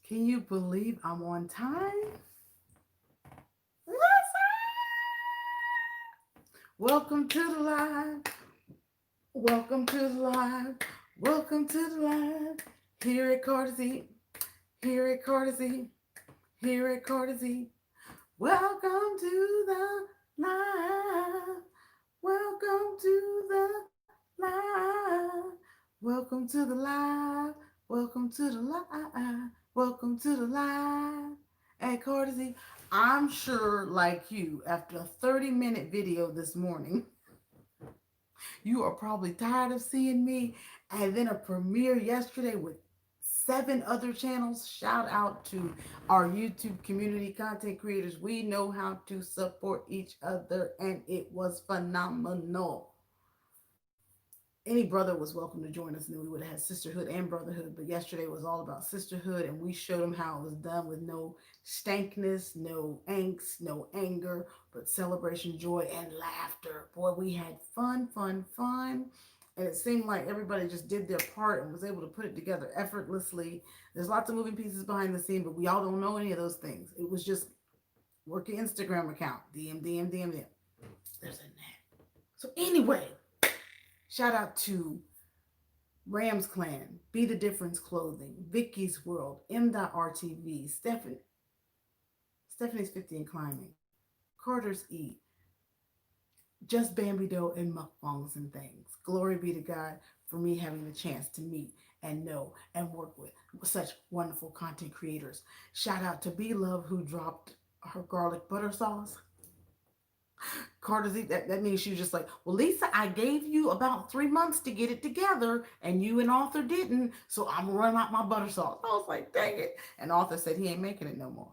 Can you believe I'm on time? Welcome to the live. Welcome to the live. Welcome to the live. Here at Courtesy. Here at Courtesy. Here at Courtesy. Welcome to the live. Welcome to the live. Welcome to the live. Welcome to the live. Welcome to the live at Courtesy. I'm sure, like you, after a 30-minute video this morning, you are probably tired of seeing me. And then a premiere yesterday with 7 other channels. Shout out to our YouTube community content creators. We know how to support each other, and it was phenomenal. Any brother was welcome to join us, and then we would have had sisterhood and brotherhood. But yesterday was all about sisterhood, and we showed them how it was done with no stankness, no angst, no anger, but celebration, joy, and laughter. Boy, we had fun, fun, fun. And it seemed like everybody just did their part and was able to put it together effortlessly. There's lots of moving pieces behind the scene, but we all don't know any of those things. It was just work your Instagram account, DM, DM, DM, DM. There's a net. So anyway, shout out to Rams Clan, Be the Difference Clothing, Vicky's World, M.RTV, Stephanie's 50 and Climbing, Carter's Eat, Just Bambi Dough and Mukbangs and Things. Glory be to God for me having the chance to meet and know and work with such wonderful content creators. Shout out to Be Love, who dropped her garlic butter sauce. Carter's Eat, that means she was just like, well, Lisa, I gave you about 3 months to get it together, and you and Arthur didn't, so I'm gonna run out my butter sauce. I was like, dang it. And Arthur said he ain't making it no more.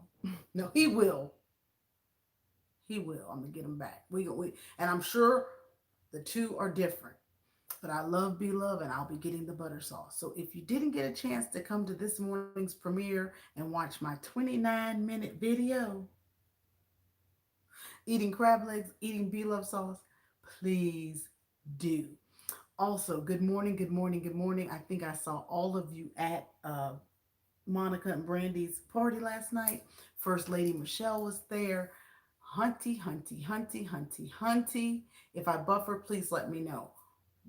No, he will. He will. I'm gonna get him back. And I'm sure the two are different. But I love Be Love, and I'll be getting the butter sauce. So if you didn't get a chance to come to this morning's premiere and watch my 29-minute video, eating crab legs, eating Be Love sauce, please do. Also, good morning, good morning, good morning. I think I saw all of you at Monica and Brandy's party last night. First Lady Michelle was there. Hunty, Hunty, Hunty, Hunty, Hunty. If I buffer, please let me know.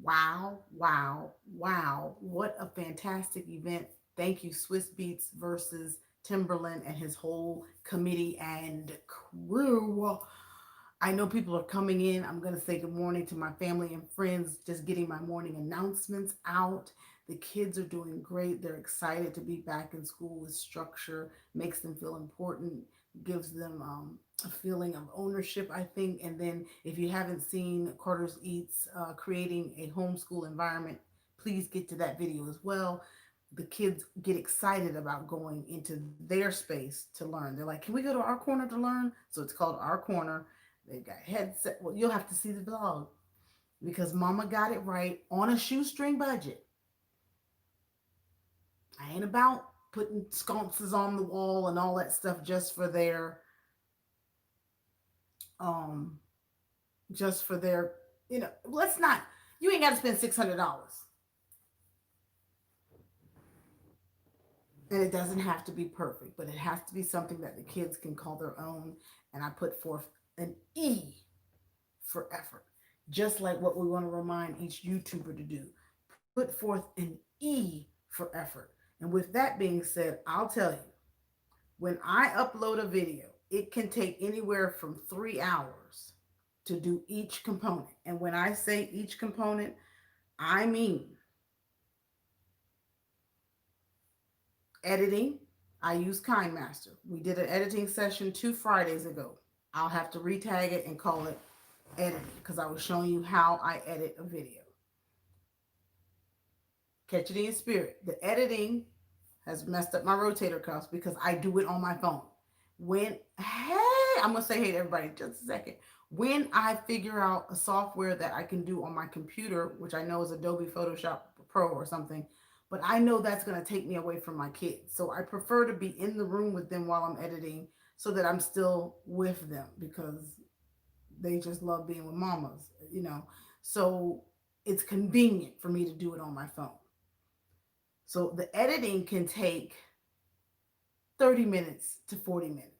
Wow, wow, wow. What a fantastic event. Thank you, Swiss Beats versus Timberland and his whole committee and crew. I know people are coming in. I'm going to say good morning to my family and friends, just getting my morning announcements out. The kids are doing great. They're excited to be back in school with structure, makes them feel important, gives them a feeling of ownership, I think. And then if you haven't seen Carter's Eats creating a homeschool environment, please get to that video as well. The kids get excited about going into their space to learn. They're like, can we go to our corner to learn? So it's called Our Corner. They've got headset. Well, you'll have to see the vlog because Mama got it right on a shoestring budget. I ain't about putting sconces on the wall and all that stuff um, just for their, let's not, you ain't got to spend $600. And it doesn't have to be perfect, but it has to be something that the kids can call their own. And I put forth an E for effort, just like what we want to remind each YouTuber to do. Put forth an E for effort. And with that being said, I'll tell you, when I upload a video, it can take anywhere from 3 hours to do each component. And when I say each component, I mean editing. I use KindMaster. We did an editing session 2 Fridays ago. I'll have to retag it and call it editing because I was showing you how I edit a video. Catch it in your spirit. The editing has messed up my rotator cuffs because I do it on my phone. I'm going to say hey to everybody just a second. When I figure out a software that I can do on my computer, which I know is Adobe Photoshop Pro or something, but I know that's going to take me away from my kids. So I prefer to be in the room with them while I'm editing so that I'm still with them because they just love being with mamas. So it's convenient for me to do it on my phone. So the editing can take 30 minutes to 40 minutes.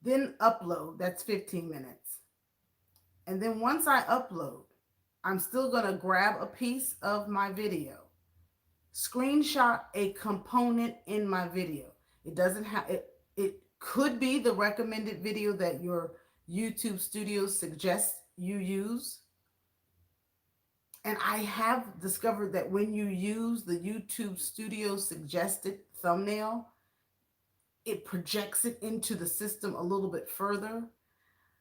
Then upload, that's 15 minutes. And then once I upload, I'm still going to grab a piece of my video, screenshot a component in my video. It doesn't have it could be the recommended video that your YouTube studio suggests you use. And I have discovered that when you use the YouTube studio suggested thumbnail, it projects it into the system a little bit further.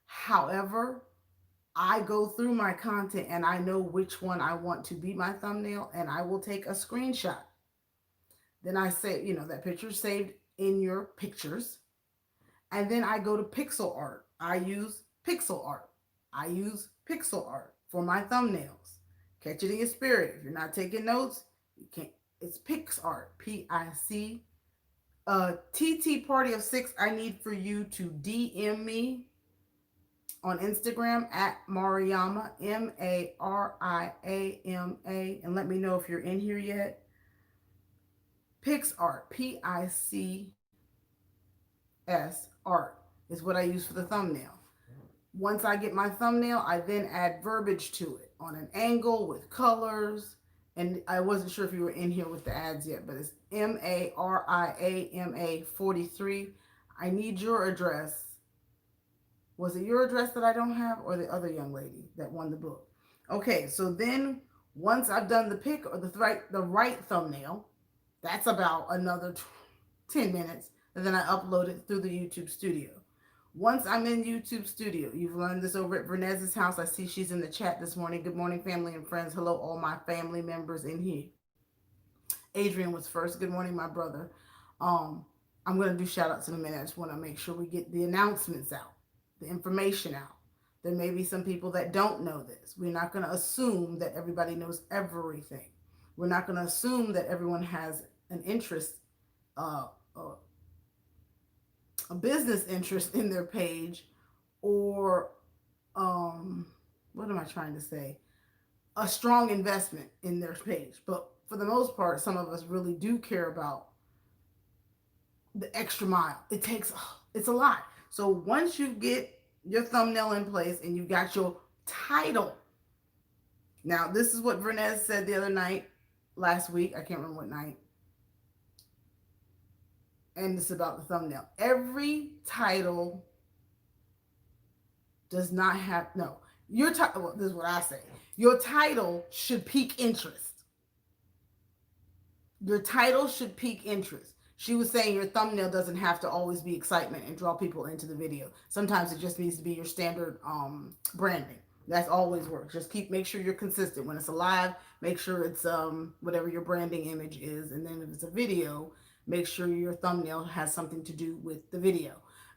However, I go through my content and I know which one I want to be my thumbnail, and I will take a screenshot. Then I say, that picture saved in your pictures. And then I go to pixel art. I use pixel art. I use pixel art for my thumbnails. Catch it in your spirit. If you're not taking notes, you can't. It's Pix Art, Pic. TT Party of Six. I need for you to DM me on Instagram at Mariama, Mariama, and let me know if you're in here yet. Pix Art, Pics, is what I use for the thumbnail. Once I get my thumbnail, I then add verbiage to it on an angle with colors. And I wasn't sure if you were in here with the ads yet, but it's Mariama 43. I need your address. Was it your address that I don't have, or the other young lady that won the book? Okay, so then once I've done the pick or the right thumbnail, that's about another 10 minutes, and then I upload it through the YouTube studio. Once I'm in YouTube studio, you've learned this over at Vernez's house. I see she's in the chat this morning. Good morning, family and friends. Hello, all my family members in here. Adrian was first. Good morning, my brother. I'm going to do shout outs in a minute. I just want to make sure we get the announcements out, the information out. There may be some people that don't know this. We're not going to assume that everybody knows everything. We're not going to assume that everyone has an interest, uh, a business interest in their page, or what am I trying to say? A strong investment in their page. But for the most part, some of us really do care about the extra mile. It's a lot. So once you get your thumbnail in place and you got your title. Now, this is what Vernez said the other night, last week. I can't remember what night. And it's about the thumbnail. Every title does not have, no, your title, well, this is what I say. Your title should pique interest. Your title should pique interest. She was saying your thumbnail doesn't have to always be excitement and draw people into the video. Sometimes it just needs to be your standard branding. That's always works. Just make sure you're consistent. When it's a live, make sure it's whatever your branding image is. And then if it's a video, make sure your thumbnail has something to do with the video.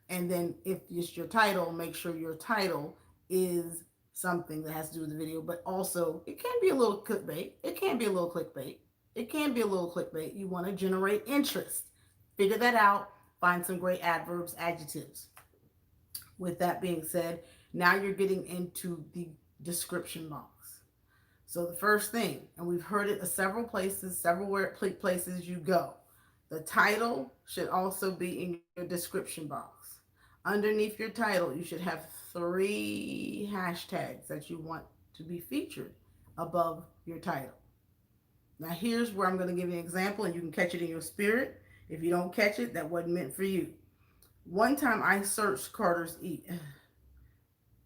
And then if it's your title, make sure your title is something that has to do with the video. But also, it can be a little clickbait. It can be a little clickbait. It can be a little clickbait. You want to generate interest. Figure that out. Find some great adverbs, adjectives. With that being said, now you're getting into the description box. So the first thing, and we've heard it several places you go. The title should also be in your description box. Underneath your title, you should have 3 hashtags that you want to be featured above your title. Now here's where I'm going to give you an example, and you can catch it in your spirit. If you don't catch it, that wasn't meant for you. One time I searched Carter's Eat.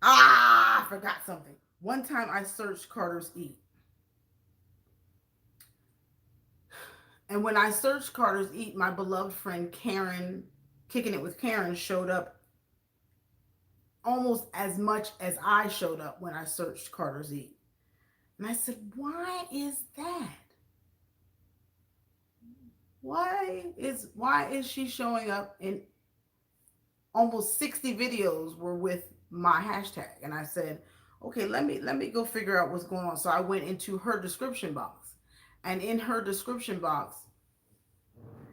I forgot something. One time I searched Carter's Eat. And when I searched Carter's Eat, my beloved friend Karen, Kicking It with Karen, showed up almost as much as I showed up when I searched Carter's Eat. And I said, why is that? Why is she showing up in almost 60 videos were with my hashtag? And I said, okay, let me go figure out what's going on. So I went into her description box, and in her description box,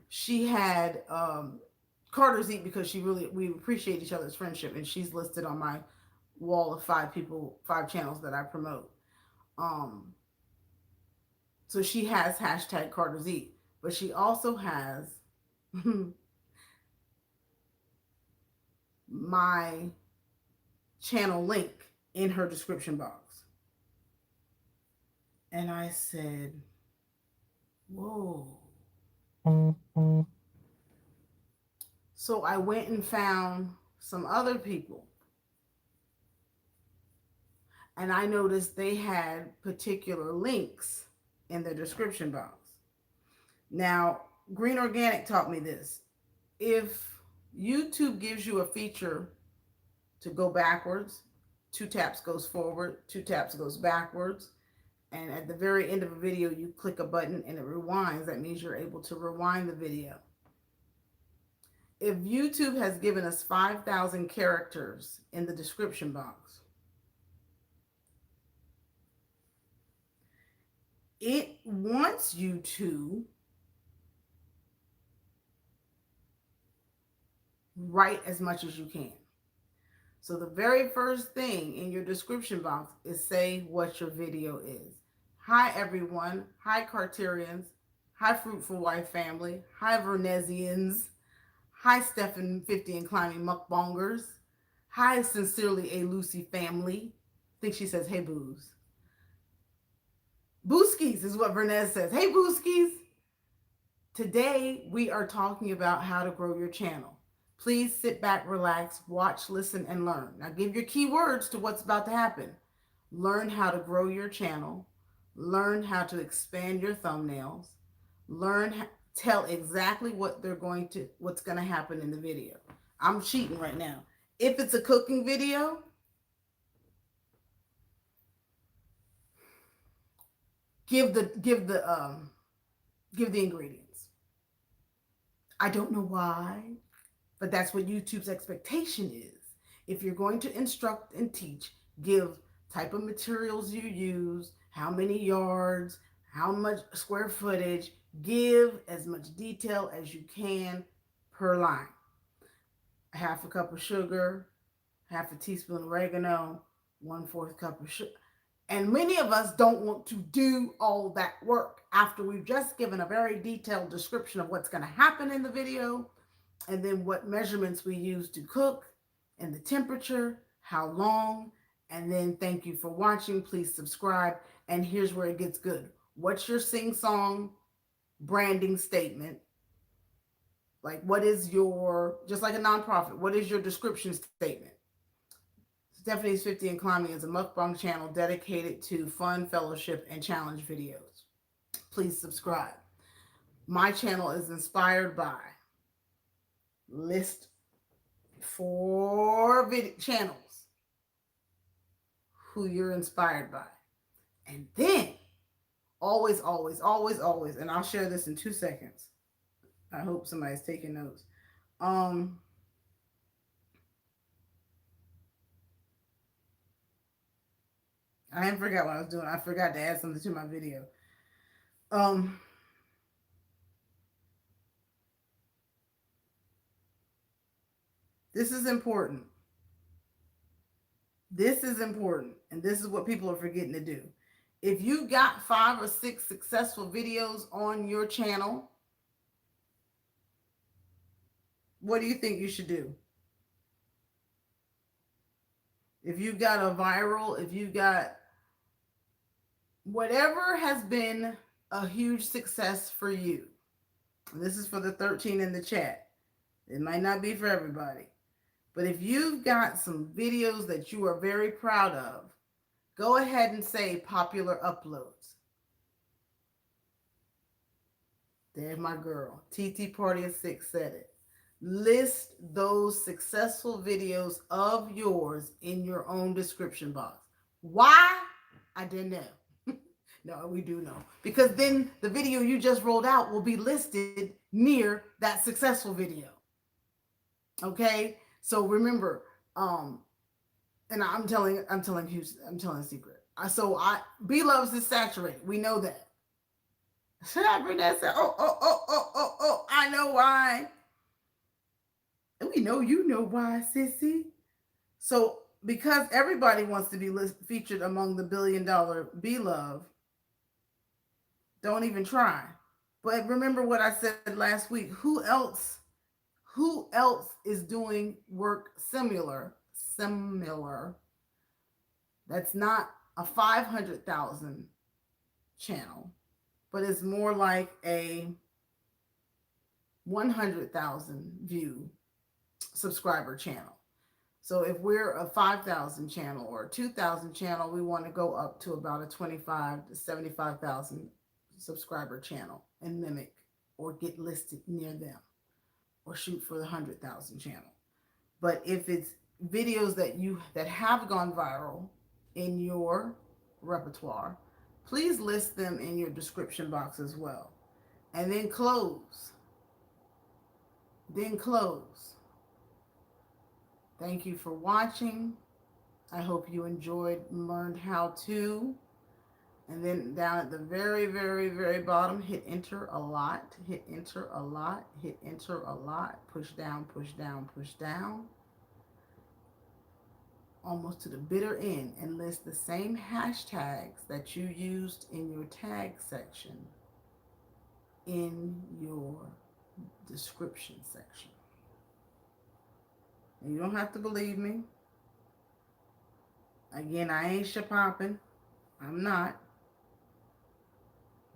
she had Carter's Eat, because we appreciate each other's friendship, and she's listed on my wall of 5 channels that I promote. So she has hashtag Carter's Eat, but she also has my channel link in her description box. And I said, whoa. So I went and found some other people, and I noticed they had particular links in their description box. Now, Green Organic taught me this. If YouTube gives you a feature to go backwards, 2 taps goes forward, 2 taps goes backwards, and at the very end of a video, you click a button and it rewinds. That means you're able to rewind the video. If YouTube has given us 5,000 characters in the description box, it wants you to write as much as you can. So the very first thing in your description box is say what your video is. Hi everyone. Hi Carterians. Hi Fruitful Wife family. Hi Vernesians. Hi Stephen 50 and Climbing Mukbongers. Hi Sincerely a Lucy family. I think she says, hey Booze. Booskies is what Vernez says. Hey Booskies. Today we are talking about how to grow your channel. Please sit back, relax, watch, listen, and learn. Now give your keywords to what's about to happen. Learn how to grow your channel. Learn how to expand your thumbnails. Tell exactly what's going to happen in the video. I'm cheating right now. If it's a cooking video, give the ingredients. I don't know why, but that's what YouTube's expectation is. If you're going to instruct and teach, give type of materials you use, how many yards, how much square footage, give as much detail as you can per line. A half a cup of sugar, half a teaspoon of oregano, 1/4 cup of sugar. And many of us don't want to do all that work after we've just given a very detailed description of what's going to happen in the video, and then what measurements we use to cook, and the temperature, how long, and then thank you for watching. Please subscribe. And here's where it gets good. What's your sing-song branding statement? Like, what is your, just like a nonprofit, what is your description statement? Stephanie's 50 and Climbing is a mukbang channel dedicated to fun, fellowship, and challenge videos. Please subscribe. My channel is inspired by, list 4 channels who you're inspired by. And then, always, always, always, always, and I'll share this in 2 seconds. I hope somebody's taking notes. I haven't forgot what I was doing. I forgot to add something to my video. This is important. This is important. And this is what people are forgetting to do. If you got 5 or 6 successful videos on your channel, what do you think you should do? If you got a viral, if you got whatever has been a huge success for you, and this is for the 13 in the chat. It might not be for everybody. But if you've got some videos that you are very proud of, go ahead and say popular uploads. There's my girl. TT Party of 6 said it. List those successful videos of yours in your own description box. Why? I didn't know. No, we do know. Because then the video you just rolled out will be listed near that successful video. Okay? So remember, and I'm telling a secret. B Loves is saturated. We know that. Should I bring that? Oh, I know why. We know you know why, sissy. So because everybody wants to be featured among the $1 billion B Love, don't even try. But remember what I said last week. Who else Who else is doing work similar, that's not a 500,000 channel, but it's more like a 100,000 view subscriber channel. So if we're a 5,000 channel or a 2,000 channel, we want to go up to about a 25 to 75,000 subscriber channel and mimic or get listed near them or shoot for the 100,000 channel. But if it's videos that have gone viral in your repertoire, please list them in your description box as well. And then close. Then close. Thank you for watching. I hope you enjoyed and learned how to. And then down at the very, very, very bottom, hit enter a lot, hit enter a lot, hit enter a lot, push down, push down, push down, almost to the bitter end, and list the same hashtags that you used in your tag section in your description section. And you don't have to believe me. Again, I ain't shapopping. I'm not.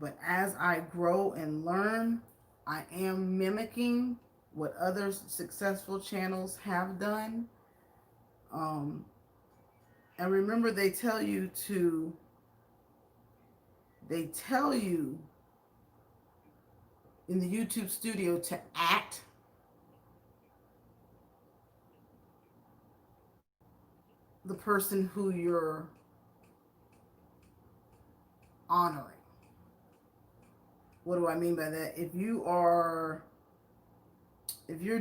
But as I grow and learn, I am mimicking what other successful channels have done. And remember, they tell you in the YouTube studio to act the person who you're honoring. What do I mean by that? If you're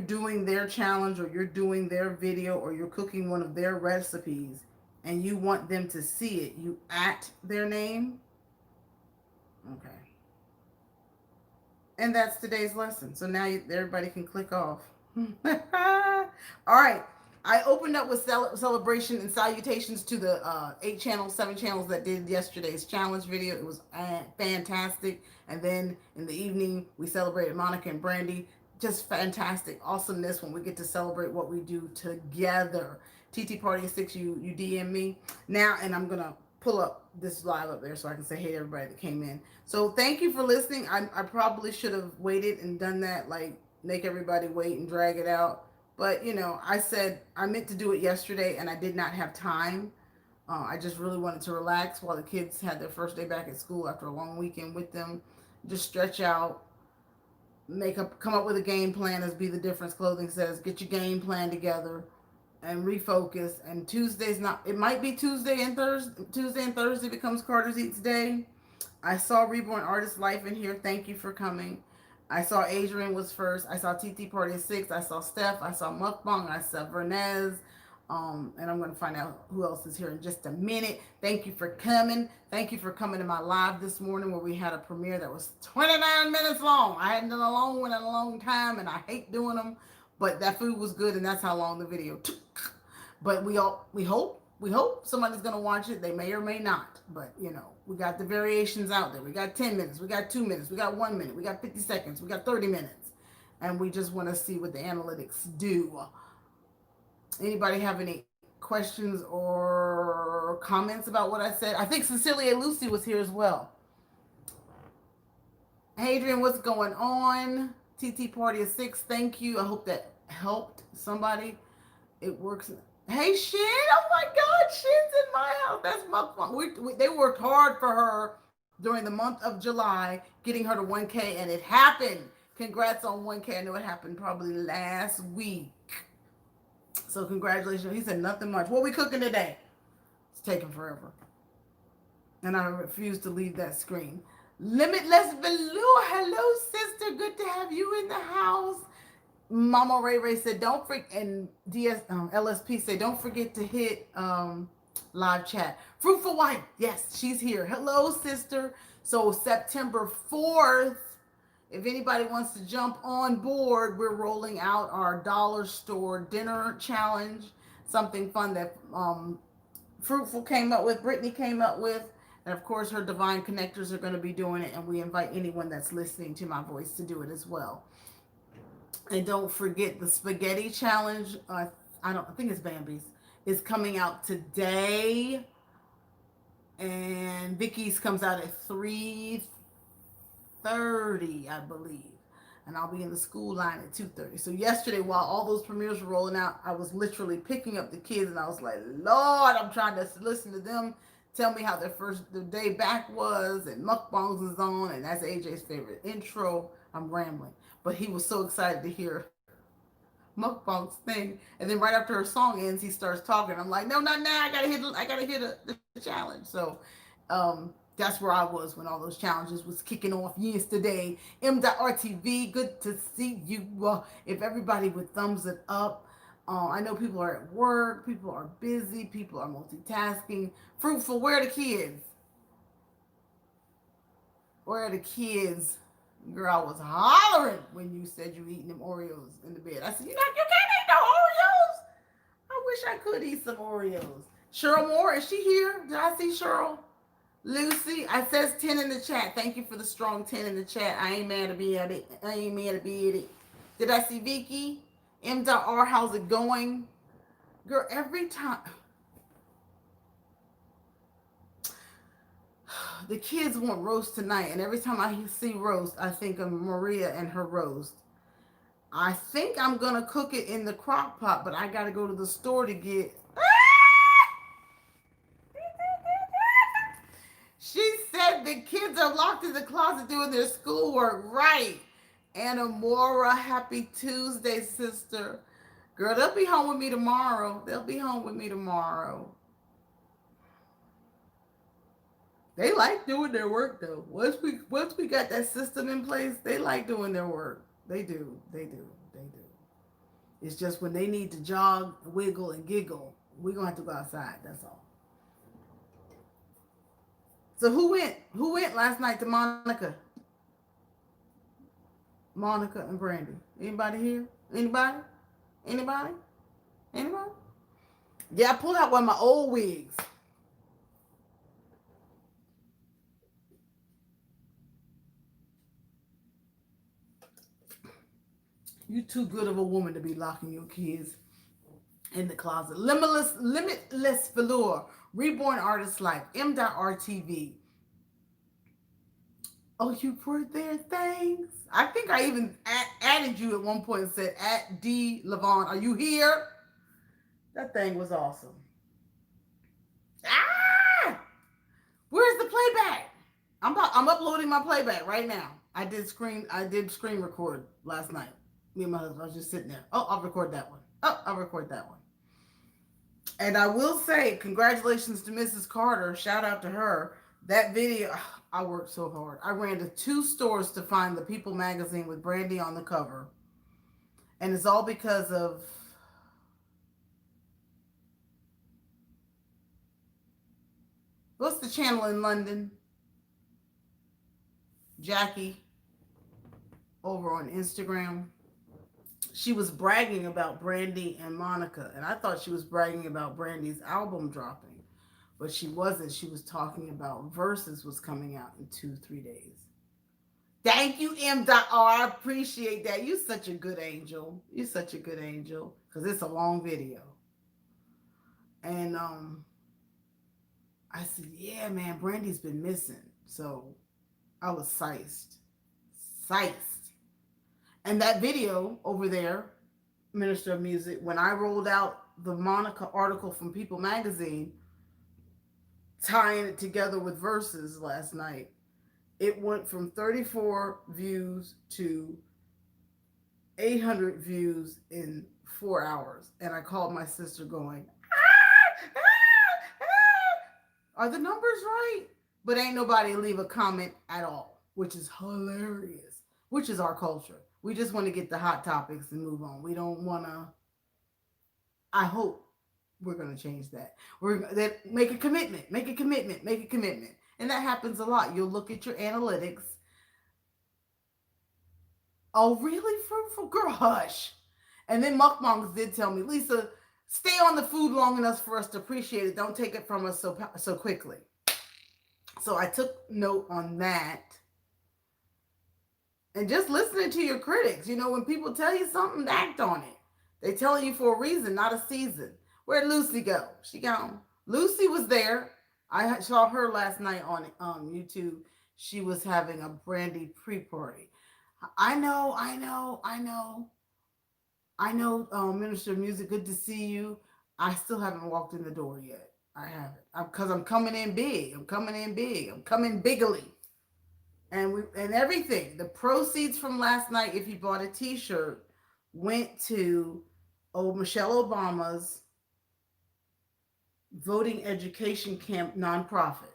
doing their challenge or you're doing their video or you're cooking one of their recipes and you want them to see it, you at their name. Okay. And that's today's lesson. So now everybody can click off. All right. I opened up with celebration and salutations to the 7 channels that did yesterday's challenge video. It was fantastic. And then in the evening, we celebrated Monica and Brandy. Just fantastic awesomeness when we get to celebrate what we do together. TT Party 6, you DM me now, and I'm going to pull up this live up there so I can say hey to everybody that came in. So thank you for listening. I probably should have waited and done that, like make everybody wait and drag it out. But, I said I meant to do it yesterday and I did not have time. I just really wanted to relax while the kids had their first day back at school after a long weekend with them. Just stretch out, come up with a game plan, as Be the Difference Clothing says. Get your game plan together and refocus. And it might be Tuesday and Thursday becomes Carter's Eats Day. I saw Reborn Artist Life in here. Thank you for coming. I saw Adrian was first. I saw TT Party 6. I saw Steph. I saw Mukbang. I saw Vernez. And I'm going to find out who else is here in just a minute. Thank you for coming. Thank you for coming to my live this morning where we had a premiere that was 29 minutes long. I hadn't done a long one in a long time, and I hate doing them. But that food was good, and that's how long the video took. But we hope somebody's going to watch it. They may or may not. But, we got the variations out there. We got 10 minutes. We got 2 minutes. We got 1 minute. We got 50 seconds. We got 30 minutes. And we just want to see what the analytics do. Anybody have any questions or comments about what I said? I think Cecilia Lucy was here as well. Hey, Adrian, what's going on? TT Party of 6, thank you. I hope that helped somebody. It works. Hey, Shin. Oh, my God. Shin's in my house. That's my fun. They worked hard for her during the month of July, getting her to 1K, and it happened. Congrats on 1K. I know it happened probably last week. So congratulations. He said nothing much. What are we cooking today? It's taking forever. And I refuse to leave that screen. Limitless Velour. Hello, sister. Good to have you in the house. Mama Ray Ray said, don't forget, and LSP said, don't forget to hit live chat. Fruitful Wife, yes, she's here. Hello, sister. So September 4th, if anybody wants to jump on board, we're rolling out our dollar store dinner challenge, something fun that Fruitful came up with, Brittany came up with, and of course her Divine Connectors are going to be doing it, and we invite anyone that's listening to my voice to do it as well. And don't forget the spaghetti challenge. I think it's Bambi's. Is coming out today, and Vicky's comes out at 3:30, I believe. And I'll be in the school line at 2:30. So yesterday, while all those premieres were rolling out, I was literally picking up the kids, and I was like, Lord, I'm trying to listen to them tell me how their day back was, and mukbangs is on, and that's AJ's favorite intro. I'm rambling, but he was so excited to hear mukbangs thing, and then right after her song ends, he starts talking. I'm like, no, not now. I gotta hit the challenge. So, that's where I was when all those challenges was kicking off yesterday. M.RTV, good to see you. If everybody would thumbs it up. I know people are at work, people are busy, people are multitasking. Fruitful, where are the kids? Where are the kids? Girl, I was hollering when you said you eating them Oreos in the bed. I said, you can't eat no Oreos. I wish I could eat some Oreos. Cheryl Moore, is she here? Did I see Cheryl? Lucy, I says 10 in the chat. Thank you for the strong 10 in the chat. I ain't mad to be at it. I ain't mad to be at it. Did I see Vicky? M.R. How's it going? Girl, every time the kids want roast tonight, and every time I see roast, I think of Maria and her roast. I think I'm gonna cook it in the crock pot, but I gotta go to the store to get. She said the kids are locked in the closet doing their schoolwork. Right. Anna Mora, happy Tuesday, sister. Girl, they'll be home with me tomorrow. They'll be home with me tomorrow. They like doing their work though. Once we got that system in place, they like doing their work. They do. They do. They do. It's just when they need to jog, wiggle, and giggle, we're gonna have to go outside. That's all. So who went? Who went last night to Monica? Monica and Brandy. Anybody here? Anybody? Anybody? Anybody? Yeah, I pulled out one of my old wigs. You too good of a woman to be locking your kids in the closet. Limitless velour. Reborn Artist Life. M.RTV. Oh, you were there. Thanks. I think I even added you at one point and said, at D. Levon, are you here? That thing was awesome. Ah! Where's the playback? I'm uploading my playback right now. I did screen record last night. Me and my husband, I was just sitting there. Oh, I'll record that one. Oh, I'll record that one. And I will say, congratulations to Mrs. Carter. Shout out to her. That video, I worked so hard. I ran to 2 stores to find the People magazine with Brandy on the cover. And it's all because of what's the channel in London? Jackie over on Instagram. She was bragging about Brandy and Monica, and I thought she was bragging about Brandy's album dropping, but she wasn't. She was talking about Versus was coming out in 2-3 days. Thank you, M.R. I appreciate that. You're such a good angel. You're such a good angel because it's a long video. And I said, yeah, man, Brandy's been missing. So I was sized. Sized. And that video over there, Minister of Music, when I rolled out the Monica article from People magazine, tying it together with Verses last night, it went from 34 views to 800 views in 4 hours. And I called my sister going, are the numbers right? But ain't nobody leave a comment at all, which is hilarious, which is our culture. We just want to get the hot topics and move on. We don't want to. I hope we're going to change that. That make a commitment, make a commitment, make a commitment. And that happens a lot. You'll look at your analytics. Oh, really, Fruitful? Girl, hush. And then Mukbangs did tell me, Lisa, stay on the food long enough for us to appreciate it. Don't take it from us so quickly. So I took note on that. And just listening to your critics. When people tell you something, act on it. They telling you for a reason, not a season. Where'd Lucy go? She gone. Lucy was there. I saw her last night on YouTube. She was having a Brandy pre-party. I know, Minister of Music, good to see you. I still haven't walked in the door yet. I haven't. Because I'm coming in big. I'm coming in big. I'm coming bigly. And everything. The proceeds from last night, if you bought a T-shirt, went to Michelle Obama's voting education camp nonprofit.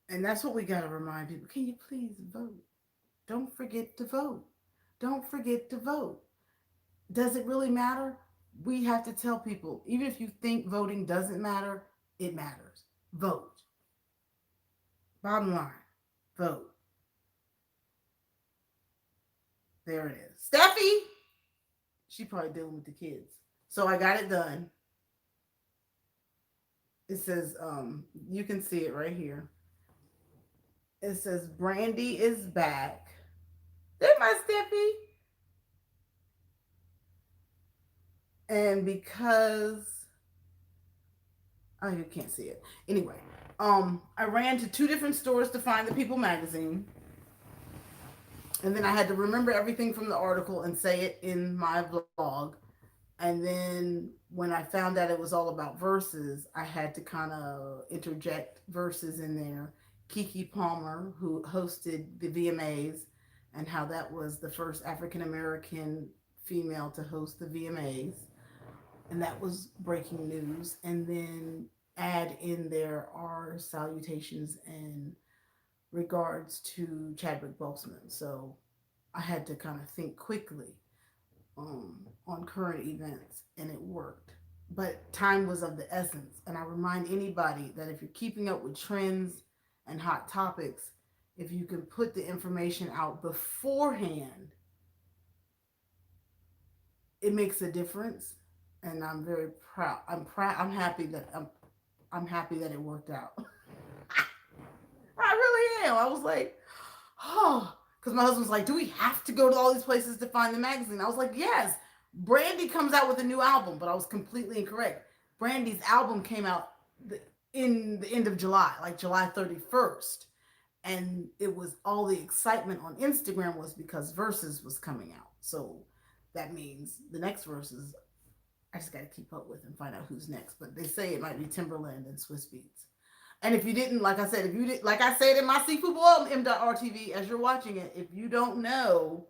And that's what we got to remind people. Can you please vote? Don't forget to vote. Don't forget to vote. Does it really matter? We have to tell people, even if you think voting doesn't matter, it matters. Vote. Bottom line, vote. There it is. Steffi, she probably dealing with the kids. So I got it done. It says, you can see it right here. It says Brandy is back. There's my Steffi. And because you can't see it. Anyway, I ran to 2 different stores to find the People magazine. And then I had to remember everything from the article and say it in my vlog. And then when I found out it was all about verses, I had to kind of interject verses in there. Kiki Palmer, who hosted the VMAs, and how that was the first African American female to host the VMAs. And that was breaking news. And then add in there our salutations and regards to Chadwick Boseman. So I had to kind of think quickly on current events, and it worked. But time was of the essence. And I remind anybody that if you're keeping up with trends and hot topics, if you can put the information out beforehand, it makes a difference. And I'm very proud. I'm happy that I'm happy that it worked out. I really am. I was like, oh, because my husband's like, do we have to go to all these places to find the magazine? I was like, yes. Brandy comes out with a new album, but I was completely incorrect. Brandy's album came out in the end of July, like July 31st. And it was all the excitement on Instagram was because Versus was coming out. So that means the next Versus, I just got to keep up with and find out who's next. But they say it might be Timberland and Swiss Beats. And if you didn't, like I said, like I said in my Seafood Boil M.RTV, as you're watching it, if you don't know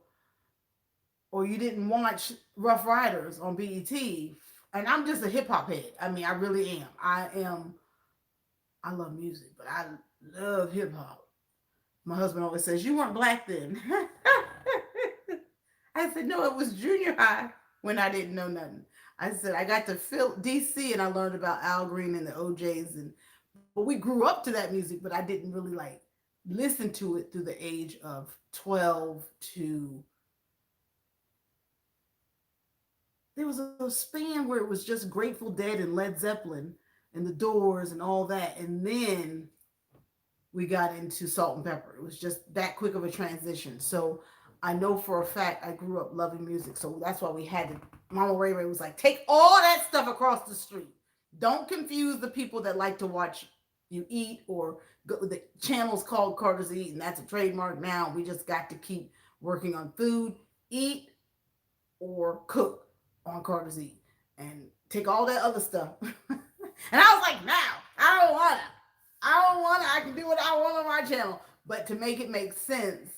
or you didn't watch Rough Riders on BET, and I'm just a hip hop head. I mean, I really am. I love music, but I love hip hop. My husband always says, you weren't black then. I said, no, it was junior high when I didn't know nothing. I said, I got to DC and I learned about Al Green and the OJs. But we grew up to that music, but I didn't really like listen to it through the age of 12 to, there was a span where it was just Grateful Dead and Led Zeppelin and the Doors and all that. And then we got into Salt and Pepper. It was just that quick of a transition. So I know for a fact I grew up loving music. So that's why we had to, Mama Ray Ray was like, take all that stuff across the street. Don't confuse the people that like to watch you eat or go, the channel's called Carter's Eat, and that's a trademark now. We just got to keep working on food, eat, or cook on Carter's Eat. And take all that other stuff. And I was like, now, I don't want to. I can do what I want on my channel. But to make it make sense,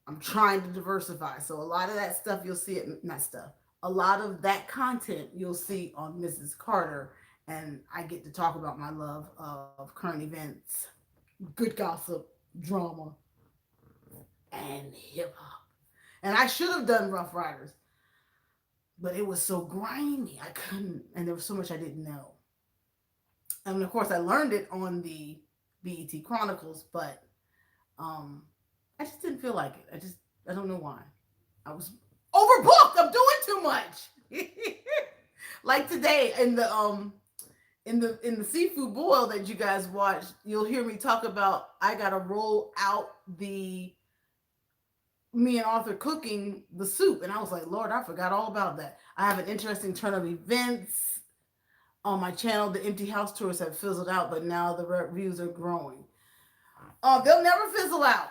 I'm trying to diversify. So a lot of that stuff you'll see it, not stuff. A lot of that content you'll see on Mrs. Carter. And I get to talk about my love of current events, good gossip, drama, and hip hop. And I should have done Rough Riders, but it was so grimy. I couldn't, and there was so much I didn't know. And of course, I learned it on the BET Chronicles, but I just didn't feel like it. I don't know why. I was overbooked. I'm doing too much. Like today in the Seafood Boil that you guys watched, you'll hear me talk about I gotta roll out the me and Arthur cooking the soup, and I was like, Lord, I forgot all about that. I have an interesting turn of events on my channel. The empty house tours have fizzled out, but now the reviews are growing. They'll never fizzle out.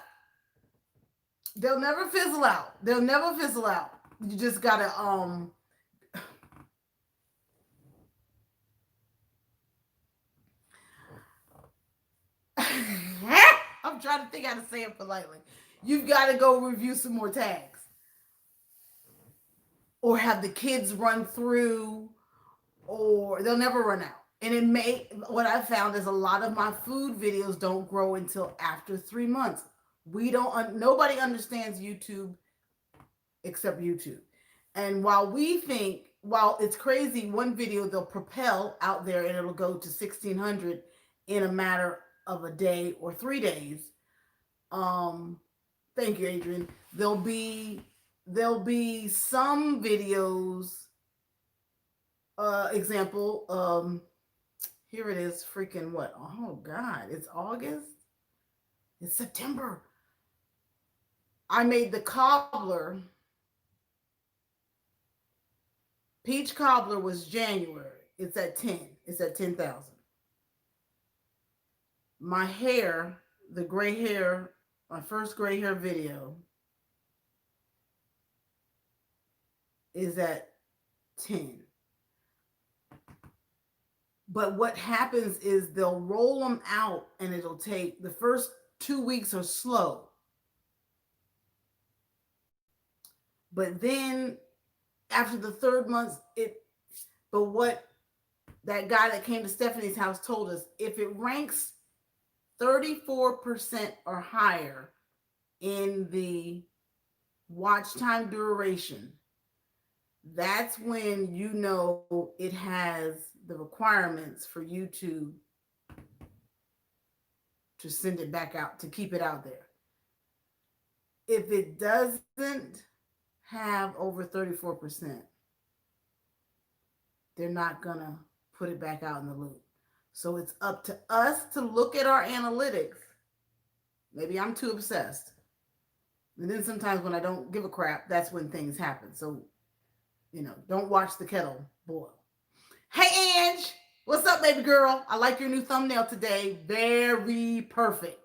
They'll never fizzle out. They'll never fizzle out. You just gotta I'm trying to think how to say it politely. You've got to go review some more tags, or have the kids run through, or they'll never run out. And it may, what I found is a lot of my food videos don't grow until after 3 months. We don't, nobody understands YouTube except YouTube. And while it's crazy, one video they'll propel out there and it'll go to 1600 in a matter of a day or 3 days. Um, Thank you, Adrian. There'll be some videos. Example. Here it is. Freaking what? Oh God! It's August. It's September. I made the cobbler. Peach cobbler was January. It's at 10. It's at 10,000. My hair, the gray hair, my first gray hair video is at 10. But what happens is they'll roll them out and it'll take the first 2 weeks are slow. But then after the third month, but what that guy that came to Stephanie's house told us, if it ranks 34% or higher in the watch time duration, that's when you know it has the requirements for YouTube to send it back out, to keep it out there. If it doesn't have over 34%, they're not gonna put it back out in the loop. So it's up to us to look at our analytics. Maybe I'm too obsessed. And then sometimes when I don't give a crap, that's when things happen. So, don't watch the kettle boil. Hey, Ange, what's up, baby girl? I like your new thumbnail today. Very perfect.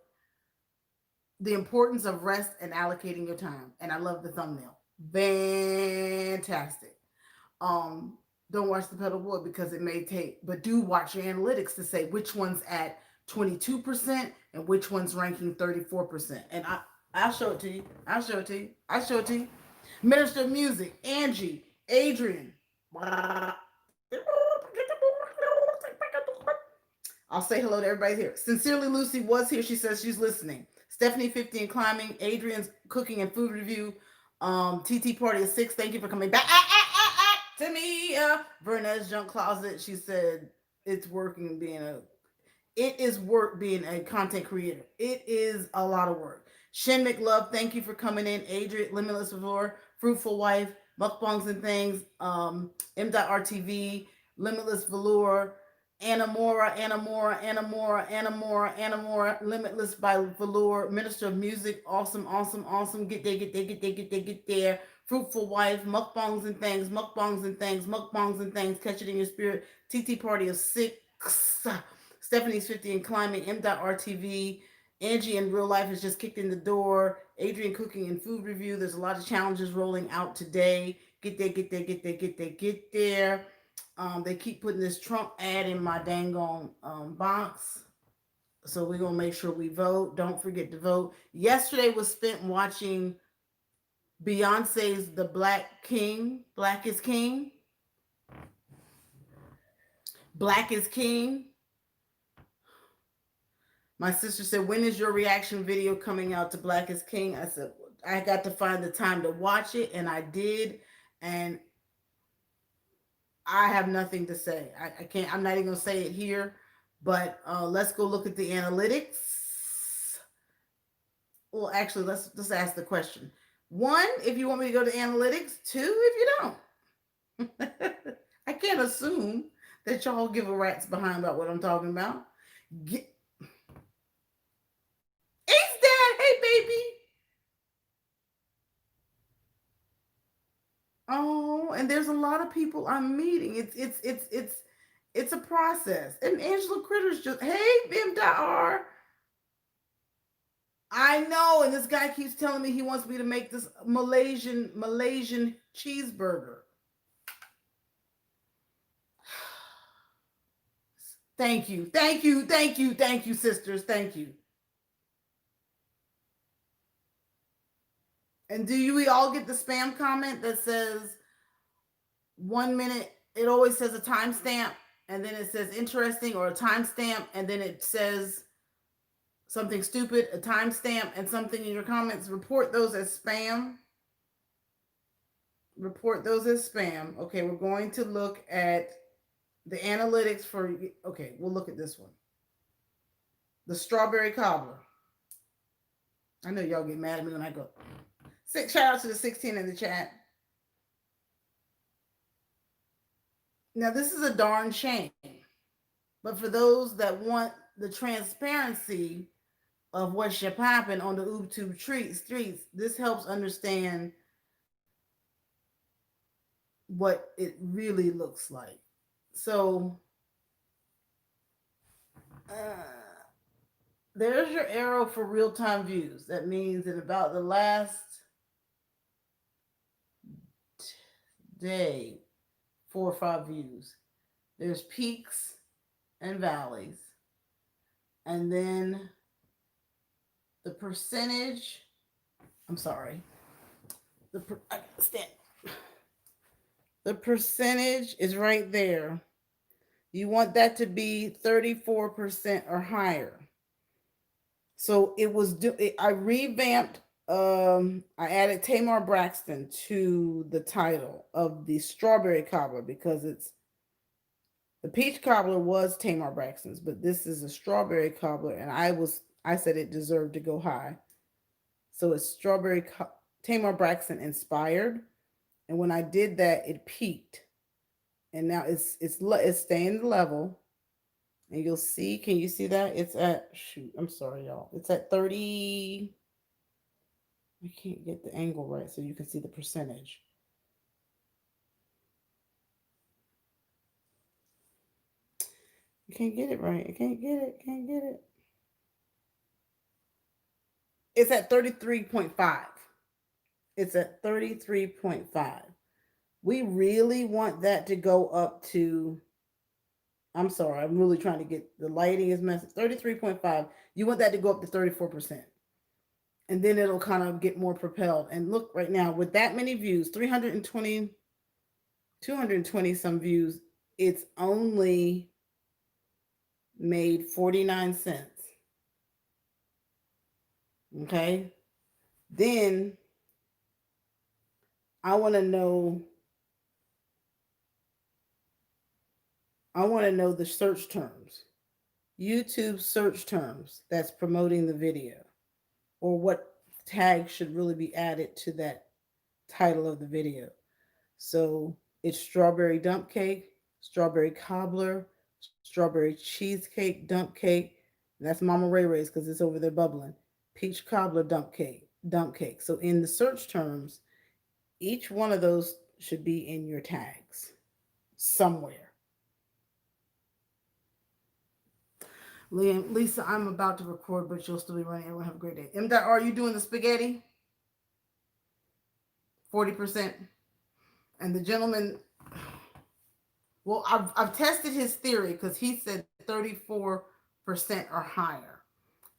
The importance of rest and allocating your time. And I love the thumbnail. Fantastic. Don't watch the pedal boil because it may take, but do watch your analytics to say which one's at 22% and which one's ranking 34%. And I'll show it to you. I'll show it to you. Minister of Music, Angie, Adrian. I'll say hello to everybody here. Sincerely, Lucy was here. She says she's listening. Stephanie 50 and climbing. Adrian's cooking and food review. TT Party is 6. Thank you for coming back. To me, Vernez Junk Closet. She said it's working it is work being a content creator. It is a lot of work. Shin McLove, thank you for coming in. Adrian, Limitless Valor, Fruitful Wife, Mukbangs and Things, M.RTV, Limitless Valor, Anamora, Limitless by Valor, Minister of Music, awesome. Get there. Fruitful Wife, Mukbangs and Things, Catch It in Your Spirit, TT Party of 6, Stephanie's 50 and Climbing, M.RTV, Angie in Real Life has just kicked in the door, Adrian Cooking and Food Review. There's a lot of challenges rolling out today. Get there. They keep putting this Trump ad in my dang on box. So we're going to make sure we vote. Don't forget to vote. Yesterday was spent watching Beyonce's The Black is King. Black is King. My sister said, when is your reaction video coming out to Black is King? I said, I got to find the time to watch it, and I did. And I have nothing to say. I can't, I'm not even going to say it here, but let's go look at the analytics. Well, actually, let's ask the question. 1, if you want me to go to analytics. 2, if you don't. I can't assume that y'all give a rat's behind about what I'm talking about. It's Dad. Hey, baby. Oh, and there's a lot of people I'm meeting. It's a process. And Angela Critter's just, hey, M.R. I know, and this guy keeps telling me he wants me to make this Malaysian cheeseburger. Thank you, thank you, thank you, thank you, sisters, thank you. And do you we all get the spam comment that says 1 minute? It always says a timestamp, and then it says interesting or a timestamp, and then it says something stupid, a timestamp, and something in your comments. Report those as spam. Report those as spam. Okay, we're going to look at the analytics for. Okay, we'll look at this one. The strawberry cobbler. I know y'all get mad at me when I go. Shout out to the 16 in the chat. Now, this is a darn shame. But for those that want the transparency of what should happen on the YouTube streets, this helps understand what it really looks like. So, there's your arrow for real-time views. That means in about the last day, 4 or 5 views. There's peaks and valleys. And then the percentage, I'm sorry, I stand. The percentage is right there. You want that to be 34% or higher. So it was I revamped, I added Tamar Braxton to the title of the strawberry cobbler because it's the peach cobbler was Tamar Braxton's, but this is a strawberry cobbler, and I said it deserved to go high. So it's Tamar Braxton inspired, and when I did that, it peaked, and now it's staying level, and you'll see. Can you see that? It's at I'm sorry, y'all. It's at 30. I can't get the angle right so you can see the percentage. I can't get it right. I can't get it. Can't get it. It's at 33.5. It's at 33.5. We really want that to go up to, I'm sorry, I'm really trying to get, the lighting is messed. 33.5. You want that to go up to 34%. And then it'll kind of get more propelled. And look right now, with that many views, 320, 220 some views, it's only made 49 cents. Okay. Then I want to know the search terms. YouTube search terms that's promoting the video, or what tag should really be added to that title of the video. So it's strawberry dump cake, strawberry cobbler, strawberry cheesecake dump cake. That's Mama Ray Ray's because it's over there bubbling. Peach cobbler dump cake. So in the search terms, each one of those should be in your tags somewhere. Lisa, I'm about to record, but you'll still be running. Everyone have a great day. Are you doing the spaghetti? 40%. And the gentleman, well, I've tested his theory because he said 34% or higher.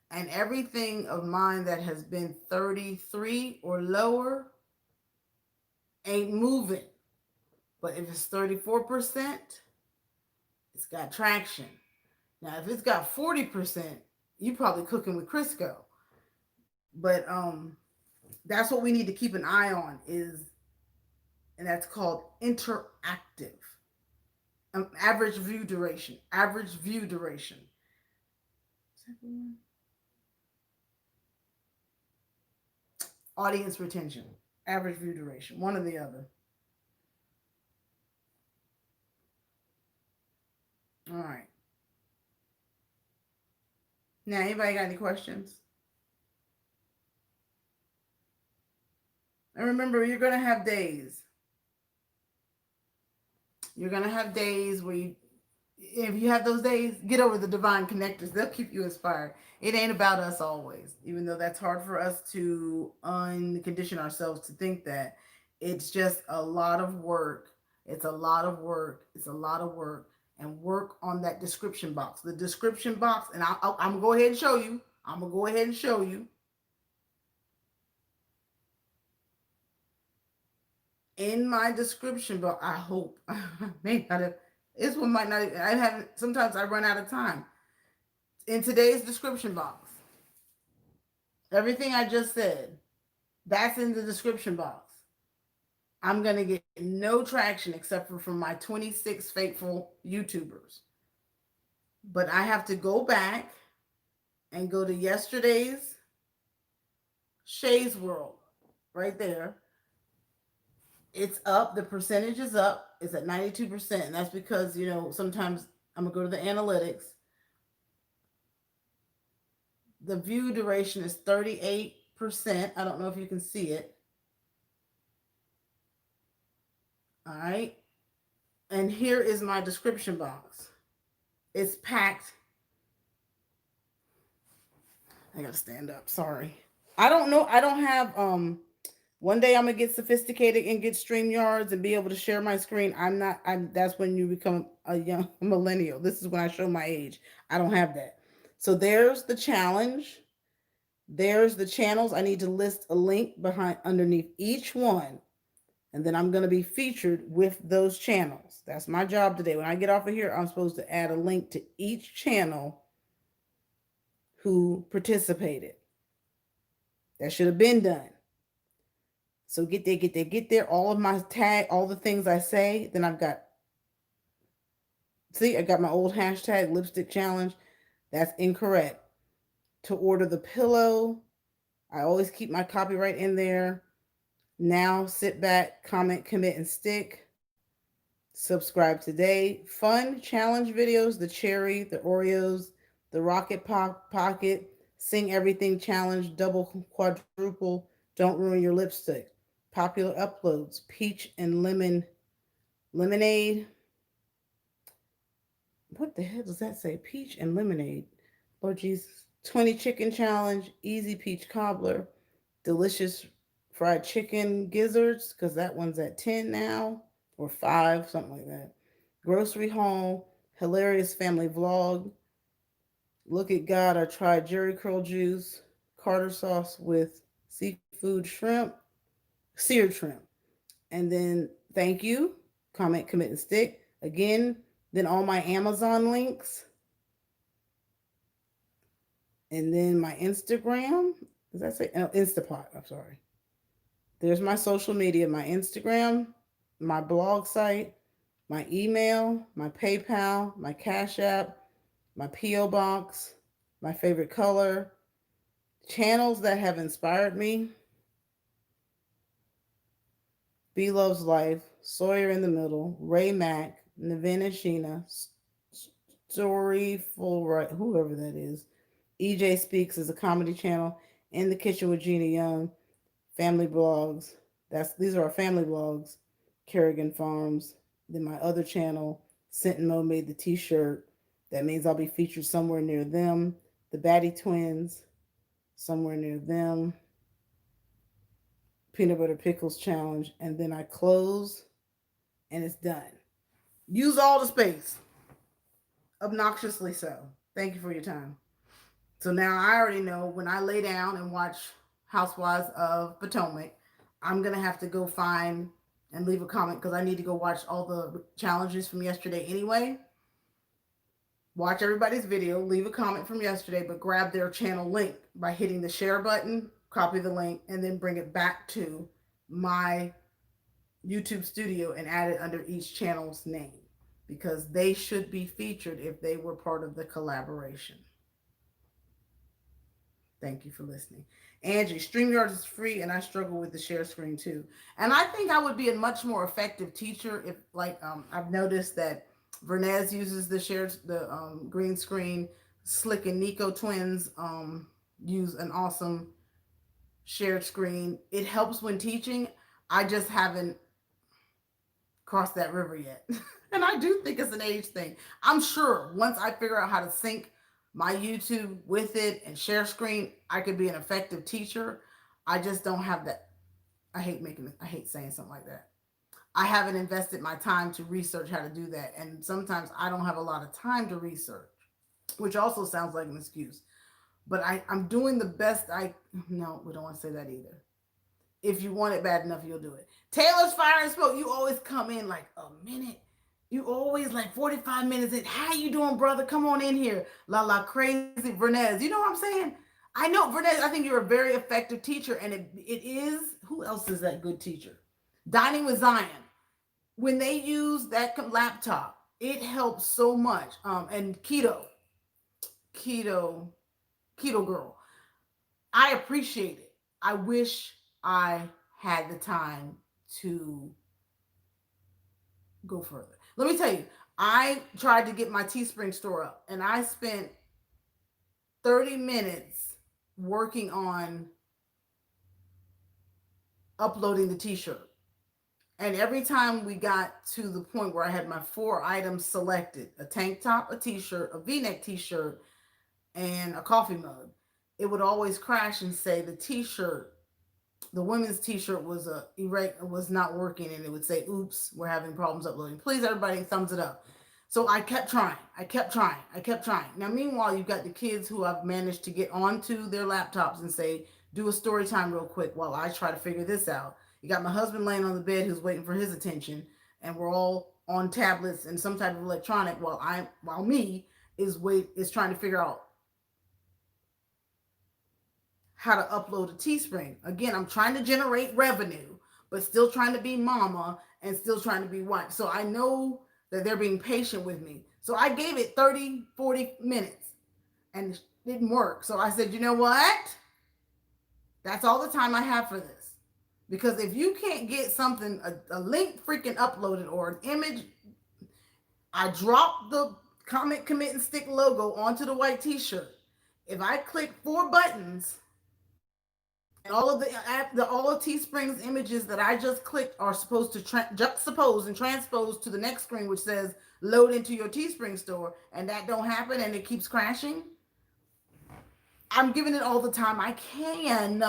And everything of mine that has been 33 or lower ain't moving. But if it's 34%, it's got traction. Now, if it's got 40%, you probably cooking with Crisco. But that's what we need to keep an eye on and that's called interactive. Average view duration. Audience retention. Average view duration. One or the other. All right. Now, anybody got any questions? And remember, you're going to have days. You're gonna have days where you, if you have those days, get over the divine connectors. They'll keep you inspired. It ain't about us always, even though that's hard for us to uncondition ourselves to think that. It's just a lot of work. It's a lot of work. It's a lot of work. And work on that description box. The description box, and I'm gonna go ahead and show you. I'm gonna go ahead and show you in my description box. I hope may not have. This one might not. I haven't. Sometimes I run out of time. In today's description box, everything I just said, that's in the description box. I'm going to get no traction except for from my 26 faithful YouTubers. But I have to go back and go to yesterday's Shay's World right there. It's up. The percentage is up. It's at 92%. And that's because, sometimes I'm going to go to the analytics. The view duration is 38%. I don't know if you can see it. All right. And here is my description box. It's packed. I gotta stand up. Sorry. I don't know. I don't have one day I'm gonna get sophisticated and get StreamYards and be able to share my screen. I'm that's when you become a young millennial. This is when I show my age. I don't have that. So there's the challenge. There's the channels. I need to list a link behind underneath each one. And then I'm going to be featured with those channels. That's my job today. When I get off of here, I'm supposed to add a link to each channel who participated. That should have been done. So get there, get there, get there. All of my tag, all the things I say. Then I've got, see, I got my old hashtag lipstick challenge. That's incorrect. To order the pillow, I always keep my copyright in there. Now sit back, comment, commit, and stick. Subscribe today. Fun challenge videos, the cherry, the Oreos, the rocket pocket, sing everything challenge, double, quadruple, don't ruin your lipstick. Popular uploads, peach and lemonade. What the hell does that say? Peach and lemonade. Lord Jesus. 20 chicken challenge, easy peach cobbler, delicious fried chicken gizzards, because that one's at 10 now, or 5, something like that. Grocery haul, hilarious family vlog. Look at God, I tried Jerry curl juice, Carter sauce with seafood shrimp, seared shrimp. And then thank you, comment, commit, and stick. Again, then all my Amazon links. And then my Instagram. Does that say? Oh, Instapot. I'm sorry. There's my social media, my Instagram, my blog site, my email, my PayPal, my Cash App, my P.O. Box, my favorite color, channels that have inspired me. B Loves Life, Sawyer in the Middle, Ray Mack, Navina Sheena, Storyful Right, whoever that is. EJ Speaks is a comedy channel. In the Kitchen with Gina Young, family blogs. These are our family blogs. Kerrigan Farms. Then my other channel, Scent and Mo made the t-shirt. That means I'll be featured somewhere near them. The Batty Twins, somewhere near them. Peanut Butter Pickles Challenge. And then I close and it's done. Use all the space. Obnoxiously so. Thank you for your time. So now I already know when I lay down and watch Housewives of Potomac, I'm going to have to go find and leave a comment because I need to go watch all the challenges from yesterday anyway. Watch everybody's video, leave a comment from yesterday, but grab their channel link by hitting the share button, copy the link, and then bring it back to my YouTube studio and add it under each channel's name because they should be featured if they were part of the collaboration. Thank you for listening. Angie, StreamYard is free and I struggle with the share screen too. And I think I would be a much more effective teacher if I've noticed that Vernez uses the green screen. Slick and Nico twins use an awesome shared screen. It helps when teaching. I just haven't crossed that river yet. And I do think it's an age thing. I'm sure once I figure out how to sync my YouTube with it and share screen, I could be an effective teacher. I just don't have that. I hate saying something like that. I haven't invested my time to research how to do that. And sometimes I don't have a lot of time to research, which also sounds like an excuse. But I'm doing the best I. No, we don't want to say that either. If you want it bad enough, you'll do it. Taylor's Fire and Smoke, you always come in like a minute. You always like 45 minutes in. How you doing, brother? Come on in here. La la crazy Vernez. You know what I'm saying? I know Vernez, I think you're a very effective teacher, and it is, who else is that good teacher? Dining with Zion. When they use that laptop, it helps so much. And keto, keto girl. I appreciate it. I wish I had the time to go further. Let me tell you, I tried to get my Teespring store up, and I spent 30 minutes working on uploading the t-shirt. And every time we got to the point where I had my 4 items selected, a tank top, a t-shirt, a v-neck t-shirt, and a coffee mug, it would always crash and say the t-shirt, the women's t-shirt was not working, and it would say, oops, we're having problems uploading. Please, everybody, thumbs it up. So I kept trying. Now, meanwhile, you've got the kids who I've managed to get onto their laptops and say, do a story time real quick while I try to figure this out. You got my husband laying on the bed who's waiting for his attention, and we're all on tablets and some type of electronic while me is trying to figure out how to upload a Teespring. Again, I'm trying to generate revenue, but still trying to be mama and still trying to be wife. So I know that they're being patient with me. So I gave it 30, 40 minutes and it didn't work. So I said, you know what? That's all the time I have for this. Because if you can't get something, a link freaking uploaded or an image, I dropped the comment, commit, and stick logo onto the white t-shirt. If I click 4 buttons, and all of Teespring's images that I just clicked are supposed to juxtapose and transpose to the next screen, which says load into your Teespring store, and that don't happen, and it keeps crashing. I'm giving it all the time I can,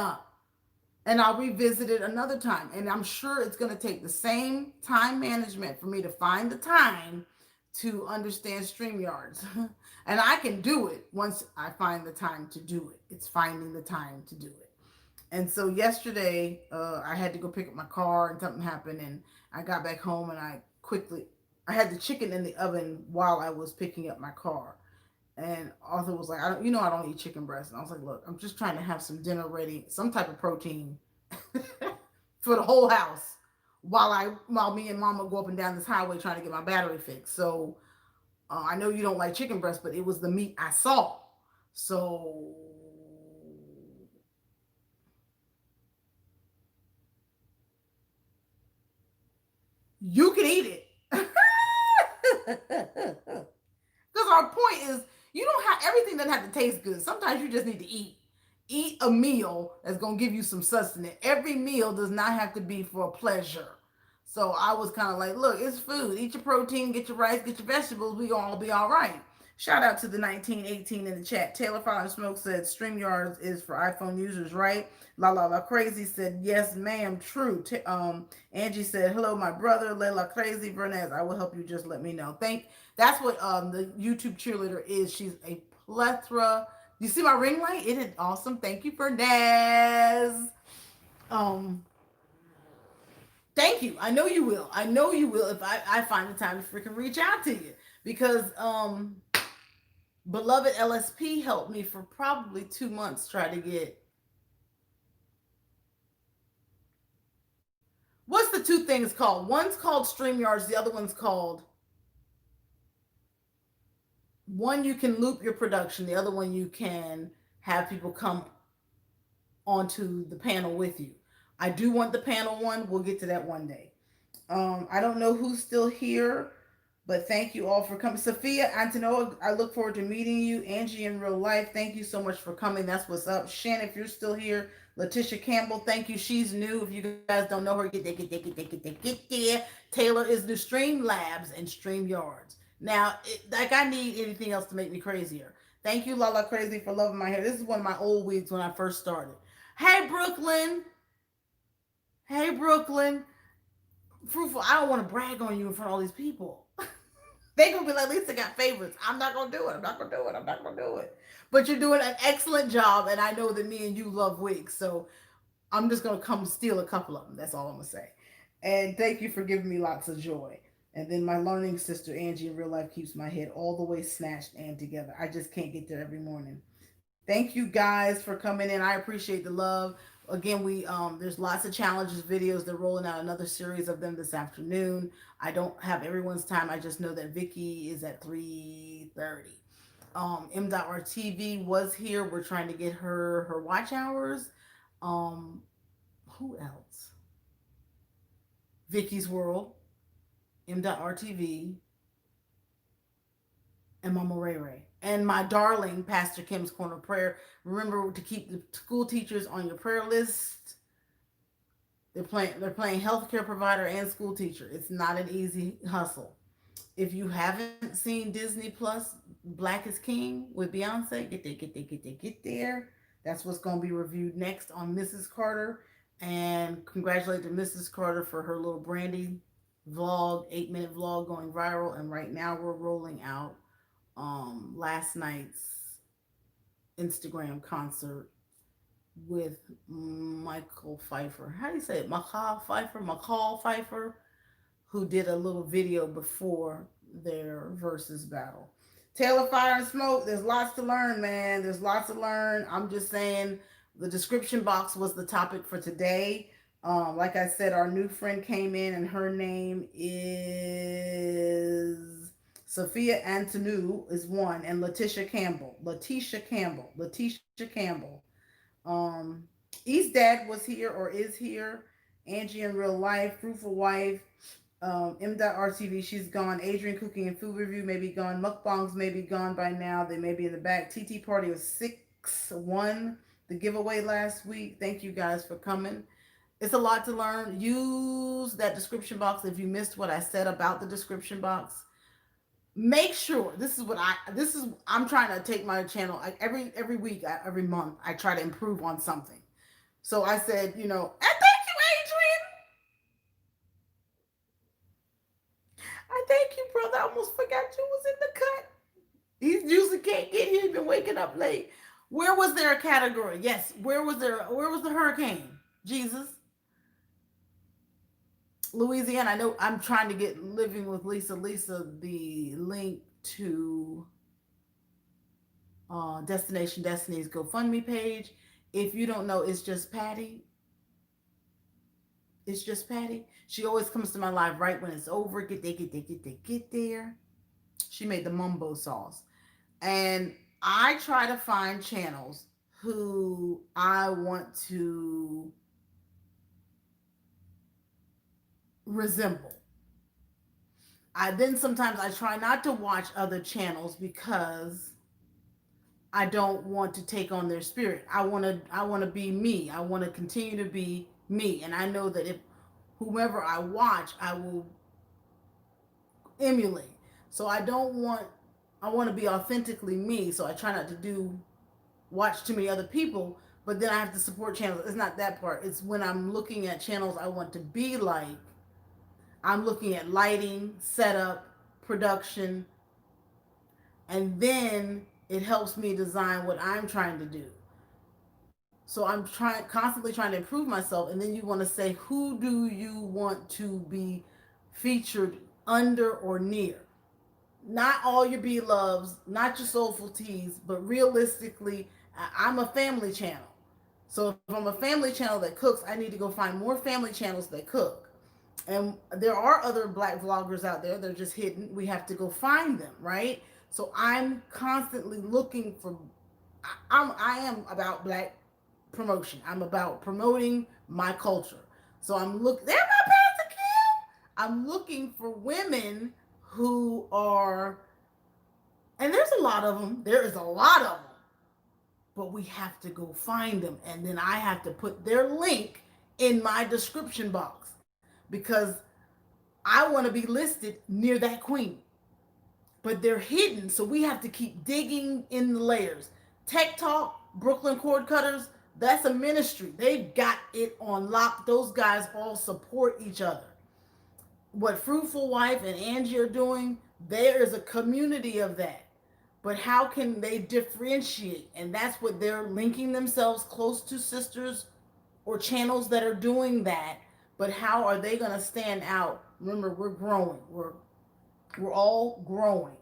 and I'll revisit it another time. And I'm sure it's going to take the same time management for me to find the time to understand StreamYards. And I can do it once I find the time to do it. It's finding the time to do it. And so yesterday, I had to go pick up my car, and something happened, and I got back home, and I had the chicken in the oven while I was picking up my car. And Arthur was like, I don't eat chicken breast. And I was like, look, I'm just trying to have some dinner ready, some type of protein for the whole house while me and mama go up and down this highway trying to get my battery fixed. So I know you don't like chicken breast, but it was the meat I saw. So you can eat it. Because our point is, you don't have everything doesn't have to taste good. Sometimes you just need to eat. Eat a meal that's gonna give you some sustenance. Every meal does not have to be for pleasure. So I was kind of like, look, it's food. Eat your protein, get your rice, get your vegetables. We gonna all be all right. Shout out to the 1918 in the chat. Taylor Fire and Smoke said StreamYards is for iPhone users, right? La La La Crazy said, yes, ma'am, true. Angie said, hello, my brother. La La Crazy Vernez, I will help you. Just let me know. That's what the YouTube cheerleader is. She's a plethora. You see my ring light? It is awesome. Thank you, Vernez. Thank you. I know you will. I know you will if I find the time to freaking reach out to you. Because beloved LSP helped me for probably 2 months try to get. What's the 2 things called? One's called StreamYards. The other one's called. One, you can loop your production. The other one, you can have people come onto the panel with you. I do want the panel one. We'll get to that one day. I don't know who's still here, but thank you all for coming. Sophia Antonoa, I look forward to meeting you. Angie in real life, thank you so much for coming. That's what's up. Shan, if you're still here, Letitia Campbell, thank you. She's new. If you guys don't know her, get there. Taylor is the Stream Labs and Stream Yards. Now, like I need anything else to make me crazier. Thank you, Lala Crazy, for loving my hair. This is one of my old wigs when I first started. Hey, Brooklyn. Hey, Brooklyn. Fruitful, I don't want to brag on you in front of all these people. They gonna be like, Lisa got favorites. I'm not gonna do it. I'm not gonna do it. I'm not gonna do it. But you're doing an excellent job, and I know that me and you love wigs, so I'm just gonna come steal a couple of them. That's all I'm gonna say. And thank you for giving me lots of joy. And then my learning sister Angie in real life keeps my head all the way snatched and together. I just can't get there every morning. Thank you guys for coming in. I appreciate the love. Again, we there's lots of challenges videos. They're rolling out another series of them this afternoon. I don't have everyone's time. I just know that Vicky is at 3:30. M.RTV was here. We're trying to get her watch hours. Um, who else? Vicky's World, M.RTV, and Mama Ray Ray. And my darling Pastor Kim's Corner Prayer. Remember to keep the school teachers on your prayer list. They're playing healthcare provider and school teacher. It's not an easy hustle. If you haven't seen Disney Plus Black is King with Beyonce, get there. That's what's going to be reviewed next on Mrs. Carter. And congratulate to Mrs. Carter for her little Brandy vlog, 8-minute vlog going viral. And right now we're rolling out last night's Instagram concert with Michael Pfeiffer. How do you say it? McCall Pfeiffer, who did a little video before their versus battle. Taylor Fire and Smoke, there's lots to learn, man. There's lots to learn. I'm just saying the description box was the topic for today. Like I said, our new friend came in and her name is Sophia Antonou is one, and Letitia Campbell. Letitia Campbell. Um, East Dad was here or is here. Angie in real life, Fruitful Wife, M.RTV, she's gone. Adrian Cooking and Food Review may be gone. Mukbangs may be gone by now. They may be in the back. TT Party was 6-1, the giveaway last week. Thank you guys for coming. It's a lot to learn. Use that description box if you missed what I said about the description box. Make sure I'm trying to take my channel like every week, every month. I try to improve on something. So I said, and thank you, Adrian. I thank you, brother. I almost forgot you was in the cut. He usually can't get here. He's been waking up late. Where was there a category? Yes. Where was the hurricane? Jesus. Louisiana. I know I'm trying to get Living with Lisa the link to Destination Destiny's GoFundMe page. If you don't know, it's just Patty. It's just Patty. She always comes to my live right when it's over. Get there. She made the mumbo sauce. And I try to find channels who I want to resemble. Sometimes I try not to watch other channels because I don't want to take on their spirit. I want to be me. I want to continue to be me. And I know that if whomever I watch, I will emulate. So I want to be authentically me. So I try not to watch too many other people, but then I have to support channels. It's not that part. It's when I'm looking at channels I want to be like, I'm looking at lighting, setup, production, and then it helps me design what I'm trying to do. So I'm constantly trying to improve myself, and then you want to say, who do you want to be featured under or near? Not all your B-loves, not your soulful teas, but realistically, I'm a family channel. So if I'm a family channel that cooks, I need to go find more family channels that cook. And there are other black vloggers out there. They're just hidden. We have to go find them, right? So I'm constantly looking for. I am about black promotion. I'm about promoting my culture. So I'm looking. There, my Pastor Kim. I'm looking for women who are, and there's a lot of them. There is a lot of them, but we have to go find them. And then I have to put their link in my description box because I want to be listed near that queen. But they're hidden, so we have to keep digging in the layers. Tech Talk, Brooklyn Cord Cutters, that's a ministry. They've got it on lock. Those guys all support each other. What Fruitful Wife and Angie are doing, there is a community of that. But how can they differentiate? And that's what they're linking themselves close to sisters or channels that are doing that. But how are they going to stand out? Remember, we're growing. We're all growing.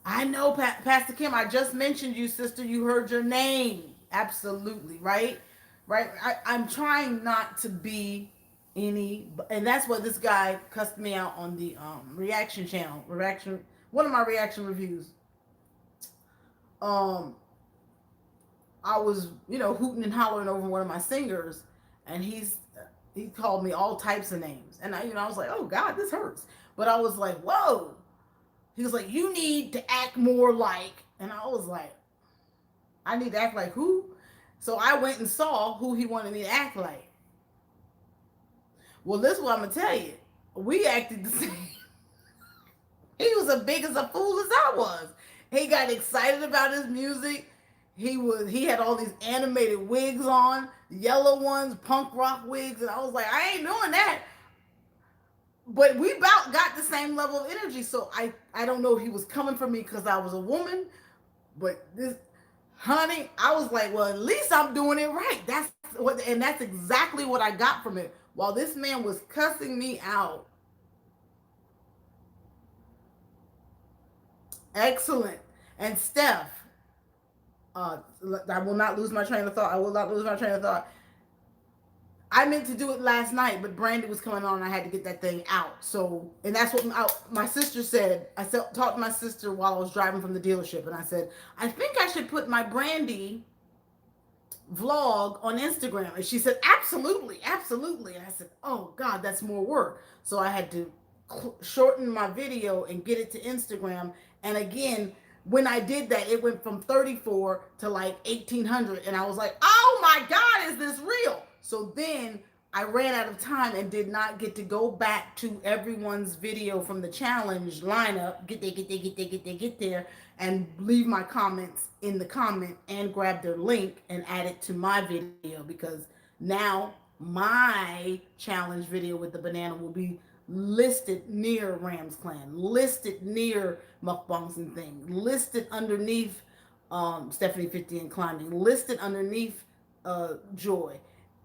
I know, Pastor Kim, I just mentioned you, sister. You heard your name. Absolutely, right? Right? I'm trying not to be any, and that's what this guy cussed me out on the reaction channel. One of my reaction reviews. Um, I was, hooting and hollering over one of my singers, and he called me all types of names. And I was like, oh God, this hurts. But I was like, whoa. He was like, you need to act more like, and I was like, I need to act like who? So I went and saw who he wanted me to act like. Well, this is what I'm gonna tell you. We acted the same. He was as big as a fool as I was. He got excited about his music. He had all these animated wigs on, yellow ones, punk rock wigs, and I was like, I ain't doing that. But we about got the same level of energy. So I don't know if he was coming for me because I was a woman, but this honey, I was like, well, at least I'm doing it right. That's exactly what I got from it. While this man was cussing me out. Excellent. And Steph, I will not lose my train of thought. I will not lose my train of thought. I meant to do it last night, but Brandy was coming on and I had to get that thing out. So, and that's what my sister said. Talked to my sister while I was driving from the dealership, and I said, I think I should put my Brandy vlog on Instagram. And she said, absolutely, absolutely. And I said, oh God, that's more work. So I had to shorten my video and get it to Instagram. And again, when I did that, it went from 34 to like 1800. And I was like, oh my God, is this real? So then I ran out of time and did not get to go back to everyone's video from the challenge lineup, get there, and leave my comments in the comment and grab their link and add it to my video, because now my challenge video with the banana will be listed near Rams Clan, listed near Mukbangs and Things, listed underneath Stephanie 50 and Climbing, listed underneath Joy.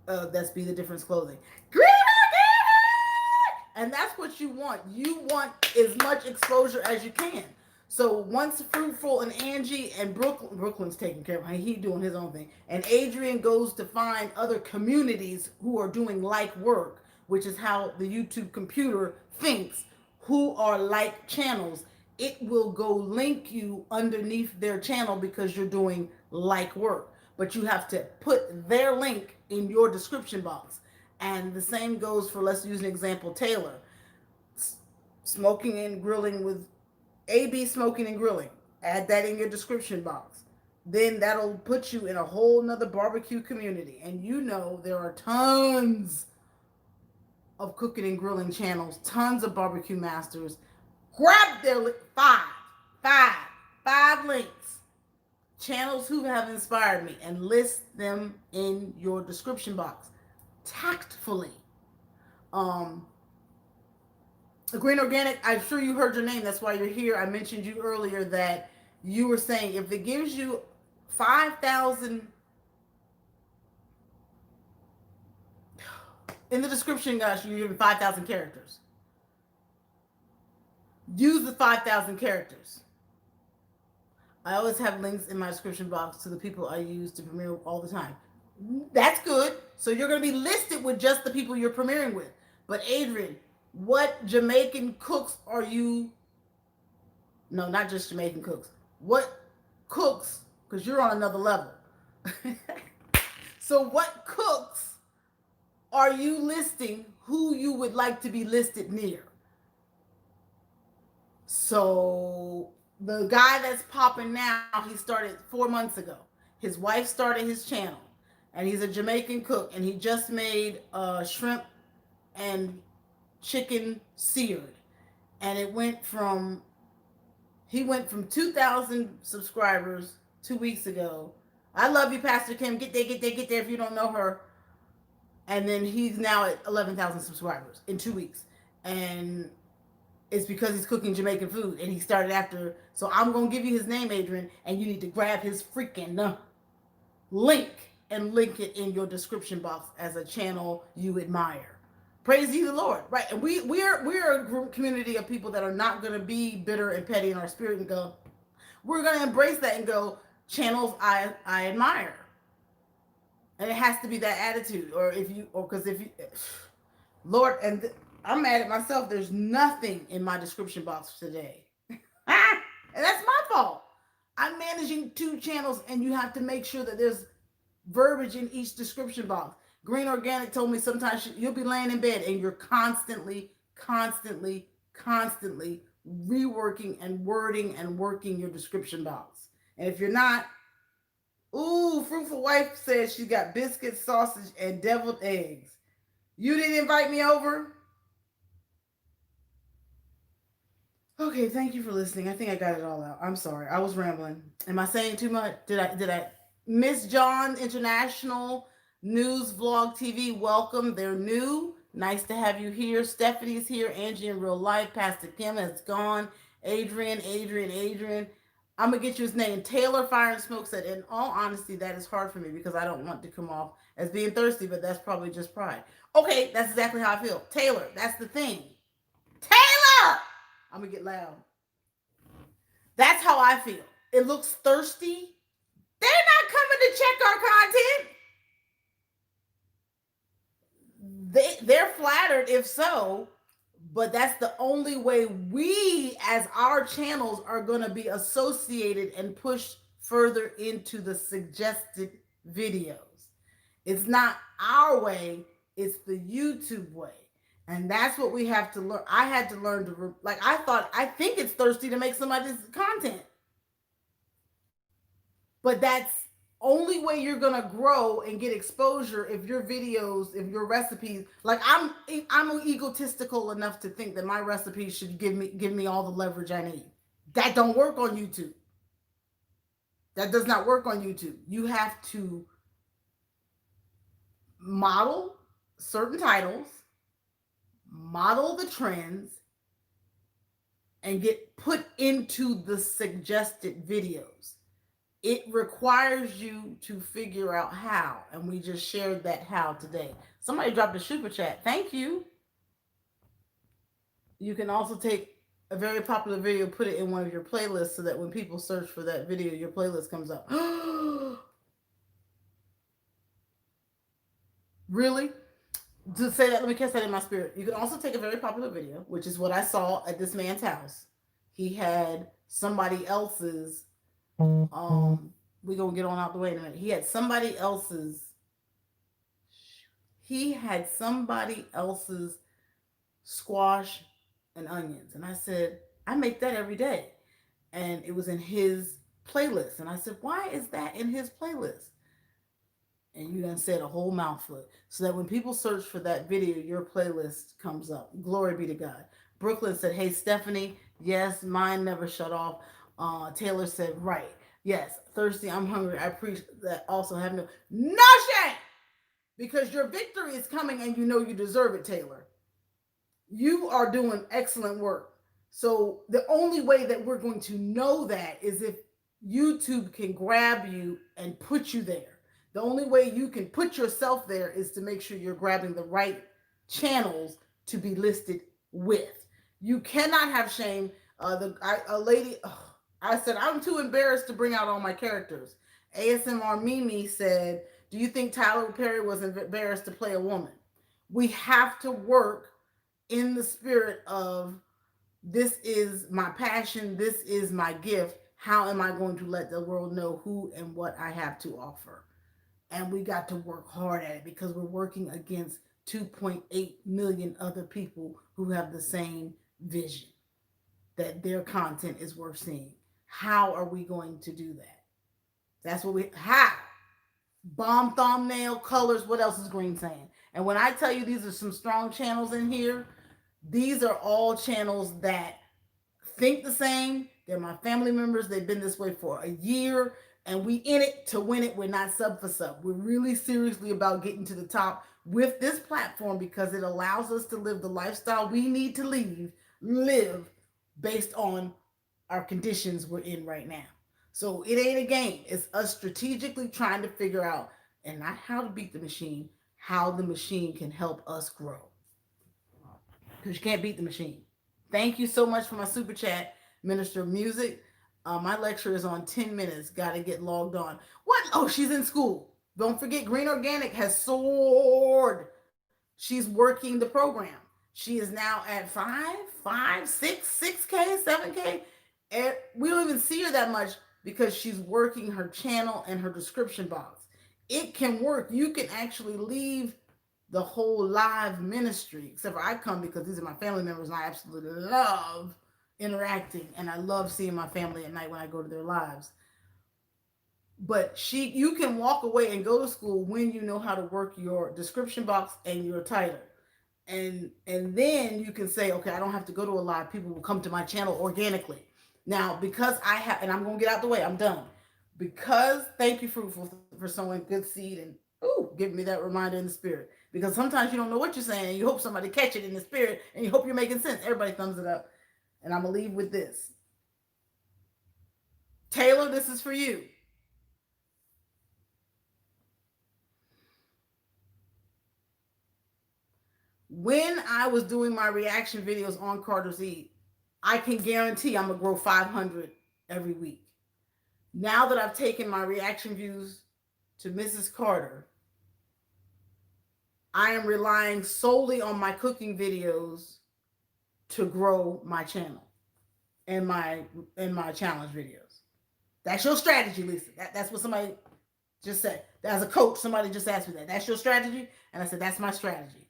That's Be the Difference Clothing. Green Organic! And that's what you want. You want as much exposure as you can. So once Fruitful and Angie and Brooklyn's taking care of him, he doing his own thing, and Adrian goes to find other communities who are doing like work, which is how the YouTube computer thinks, who are like channels, it will go link you underneath their channel because you're doing like work. But you have to put their link in your description box. And the same goes for, let's use an example, Taylor. Smoking and grilling with AB Smoking and Grilling. Add that in your description box. Then that'll put you in a whole nother barbecue community. And there are tons of cooking and grilling channels, tons of barbecue masters. Grab their five links, channels who have inspired me, and list them in your description box tactfully. Green Organic, I'm sure you heard your name. That's why you're here. I mentioned you earlier that you were saying if it gives you 5,000 in the description, gosh, you're giving 5,000 characters. Use the 5,000 characters. I always have links in my description box to the people I use to premiere all the time. That's good. So you're going to be listed with just the people you're premiering with. But Adrian, what Jamaican cooks are you? No, not just Jamaican cooks. What cooks? Because you're on another level. So what cooks are you listing who you would like to be listed near? So the guy that's popping now, he started 4 months ago. His wife started his channel, and he's a Jamaican cook, and he just made shrimp and chicken seared, and it went from he went from 2,000 subscribers 2 weeks ago. I love you, Pastor Kim. Get there, get there, get there. If you don't know her, and then he's now at 11,000 subscribers in 2 weeks, and it's because he's cooking Jamaican food, and he started after. So I'm gonna give you his name, Adrian, and you need to grab his freaking link and link it in your description box as a channel you admire. Praise ye the Lord, right? And we're a group community of people that are not gonna be bitter and petty in our spirit and go. We're gonna embrace that and go channels I admire, and it has to be that attitude. Or if you or because if you, Lord, and I'm mad at myself. There's nothing in my description box today, and that's my fault. I'm managing two channels, and you have to make sure that there's verbiage in each description box. Green Organic told me sometimes you'll be laying in bed and you're constantly reworking and wording and working your description box. And if you're not, ooh, Fruitful Wife says she got biscuits, sausage, and deviled eggs. You didn't invite me over? Okay, thank you for listening. I think I got it all out. I'm sorry. I was rambling. Am I saying too much? Did I Miss John International News Vlog TV, welcome. They're new. Nice to have you here. Stephanie's here. Angie in real life. Pastor Kim has gone. Adrian. I'm gonna get you his name. Taylor Fire and Smoke said, in all honesty, that is hard for me because I don't want to come off as being thirsty, but that's probably just pride. Okay, that's exactly how I feel. Taylor, that's the thing. Taylor! I'm gonna get loud. That's how I feel. It looks thirsty. They're not coming to check our content. They're flattered if so, but that's the only way we as our channels are going to be associated and pushed further into the suggested videos. It's not our way, it's the YouTube way. And that's what we have to learn. I had to learn to, like, I think it's thirsty to make somebody's content. But that's only way you're gonna grow and get exposure if your videos, if your recipes, like I'm egotistical enough to think that my recipes should give me all the leverage I need. That don't work on YouTube. That does not work on YouTube. You have to model certain titles, model the trends, and get put into the suggested videos. It requires you to figure out how, and we just shared that how today. Somebody dropped a super chat. Thank you. You can also take a very popular video, put it in one of your playlists so that when people search for that video, your playlist comes up. Really? To say that, let me catch that in my spirit. You can also take a very popular video, which is what I saw at this man's house. He had somebody else's we're gonna get on out the way in a minute. He had somebody else's squash and onions. And I said, I make that every day. And it was in his playlist. And I said, why is that in his playlist? And you done said a whole mouthful. So that when people search for that video, your playlist comes up. Glory be to God. Brooklyn said, hey, Stephanie, yes, mine never shut off. Taylor said, right. Yes, thirsty, I'm hungry. I preach that also have no shame. Because your victory is coming and you know you deserve it, Taylor. You are doing excellent work. So the only way that we're going to know that is if YouTube can grab you and put you there. The only way you can put yourself there is to make sure you're grabbing the right channels to be listed with. You cannot have shame. A lady, I said, I'm too embarrassed to bring out all my characters. ASMR Mimi said, do you think Tyler Perry was embarrassed to play a woman? We have to work in the spirit of, this is my passion, this is my gift. How am I going to let the world know who and what I have to offer? And we got to work hard at it because we're working against 2.8 million other people who have the same vision, that their content is worth seeing. How are we going to do that? That's what we have. Bomb thumbnail colors. What else is green saying? And when I tell you these are some strong channels in here, these are all channels that think the same. They're my family members. They've been this way for a year, and we in it to win it. We're not sub for sub. We're really seriously about getting to the top with this platform because it allows us to live the lifestyle we need to live based on our conditions we're in right now. So it ain't a game. It's us strategically trying to figure out, and not how to beat the machine, how the machine can help us grow. Because you can't beat the machine. Thank you so much for my super chat, Minister of Music. My lecture is on 10 minutes. Got to get logged on. What? Oh, she's in school. Don't forget, Green Organic has soared. She's working the program. She is now at 6K, 7K. And we don't even see her that much because she's working her channel and her description box. It can work. You can actually leave the whole live ministry, except for I come because these are my family members and I absolutely love interacting and I love seeing my family at night when I go to their lives. But you can walk away and go to school when you know how to work your description box and your title. And then you can say, okay, I don't have to go to a live. People will come to my channel organically. Now, because I have, and I'm gonna get out the way, I'm done. Because thank you, Fruitful, for sowing good seed and giving me that reminder in the spirit. Because sometimes you don't know what you're saying, and you hope somebody catch it in the spirit, and you hope you're making sense. Everybody thumbs it up. And I'm gonna leave with this. Taylor, this is for you. When I was doing my reaction videos on Carter's Eat, I can guarantee I'm gonna grow 500 every week. Now that I've taken my reaction views to Mrs. Carter, I am relying solely on my cooking videos to grow my channel and my challenge videos. That's your strategy, Lisa. That's what somebody just said. As a coach, somebody just asked me that. That's your strategy? And I said, that's my strategy.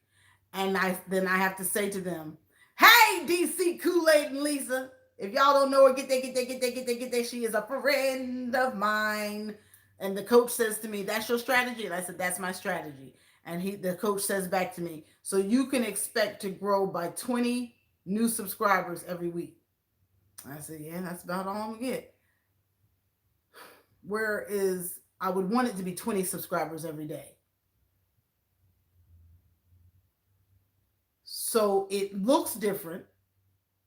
And then I have to say to them, hey, DC Kool-Aid and Lisa, if y'all don't know her, get there. She is a friend of mine. And the coach says to me, that's your strategy? And I said, that's my strategy. And the coach says back to me, so you can expect to grow by 20 new subscribers every week. I said, yeah, that's about all I'm going to get. Whereas I would want it to be 20 subscribers every day. So it looks different.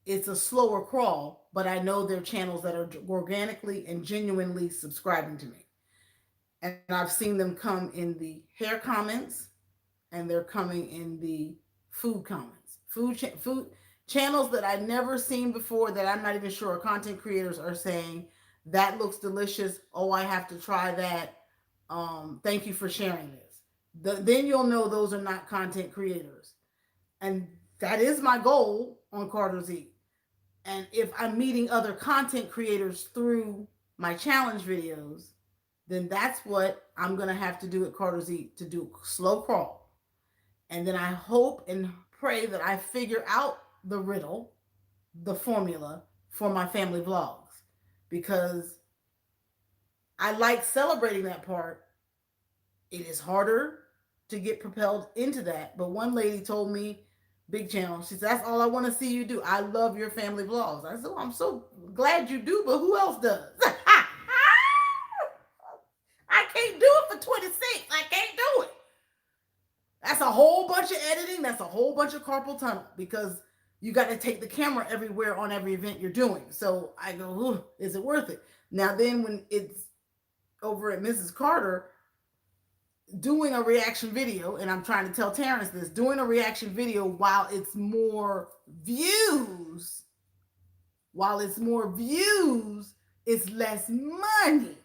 It's a slower crawl, but I know there are channels that are organically and genuinely subscribing to me. And I've seen them come in the hair comments, and they're coming in the food comments. Food channels that I've never seen before that I'm not even sure content creators are saying, that looks delicious. Oh, I have to try that. Thank you for sharing this. Then you'll know those are not content creators. And that is my goal on Carter's Eat. And if I'm meeting other content creators through my challenge videos, then that's what I'm going to have to do at Carter's Eat, to do slow crawl. And then I hope and pray that I figure out the riddle, the formula for my family vlogs, because I like celebrating that part. It is harder to get propelled into that. But one lady told me, big channel, she said, that's all I want to see you do. I love your family vlogs. I said, well, I'm so glad you do, but who else does? I can't do it for 26. I can't do it. That's a whole bunch of editing. That's a whole bunch of carpal tunnel, because you got to take the camera everywhere on every event you're doing. So I go, is it worth it? Now then, when it's over at Mrs. Carter, doing a reaction video, and I'm trying to tell Terrence this, doing a reaction video while it's more views, it's less money.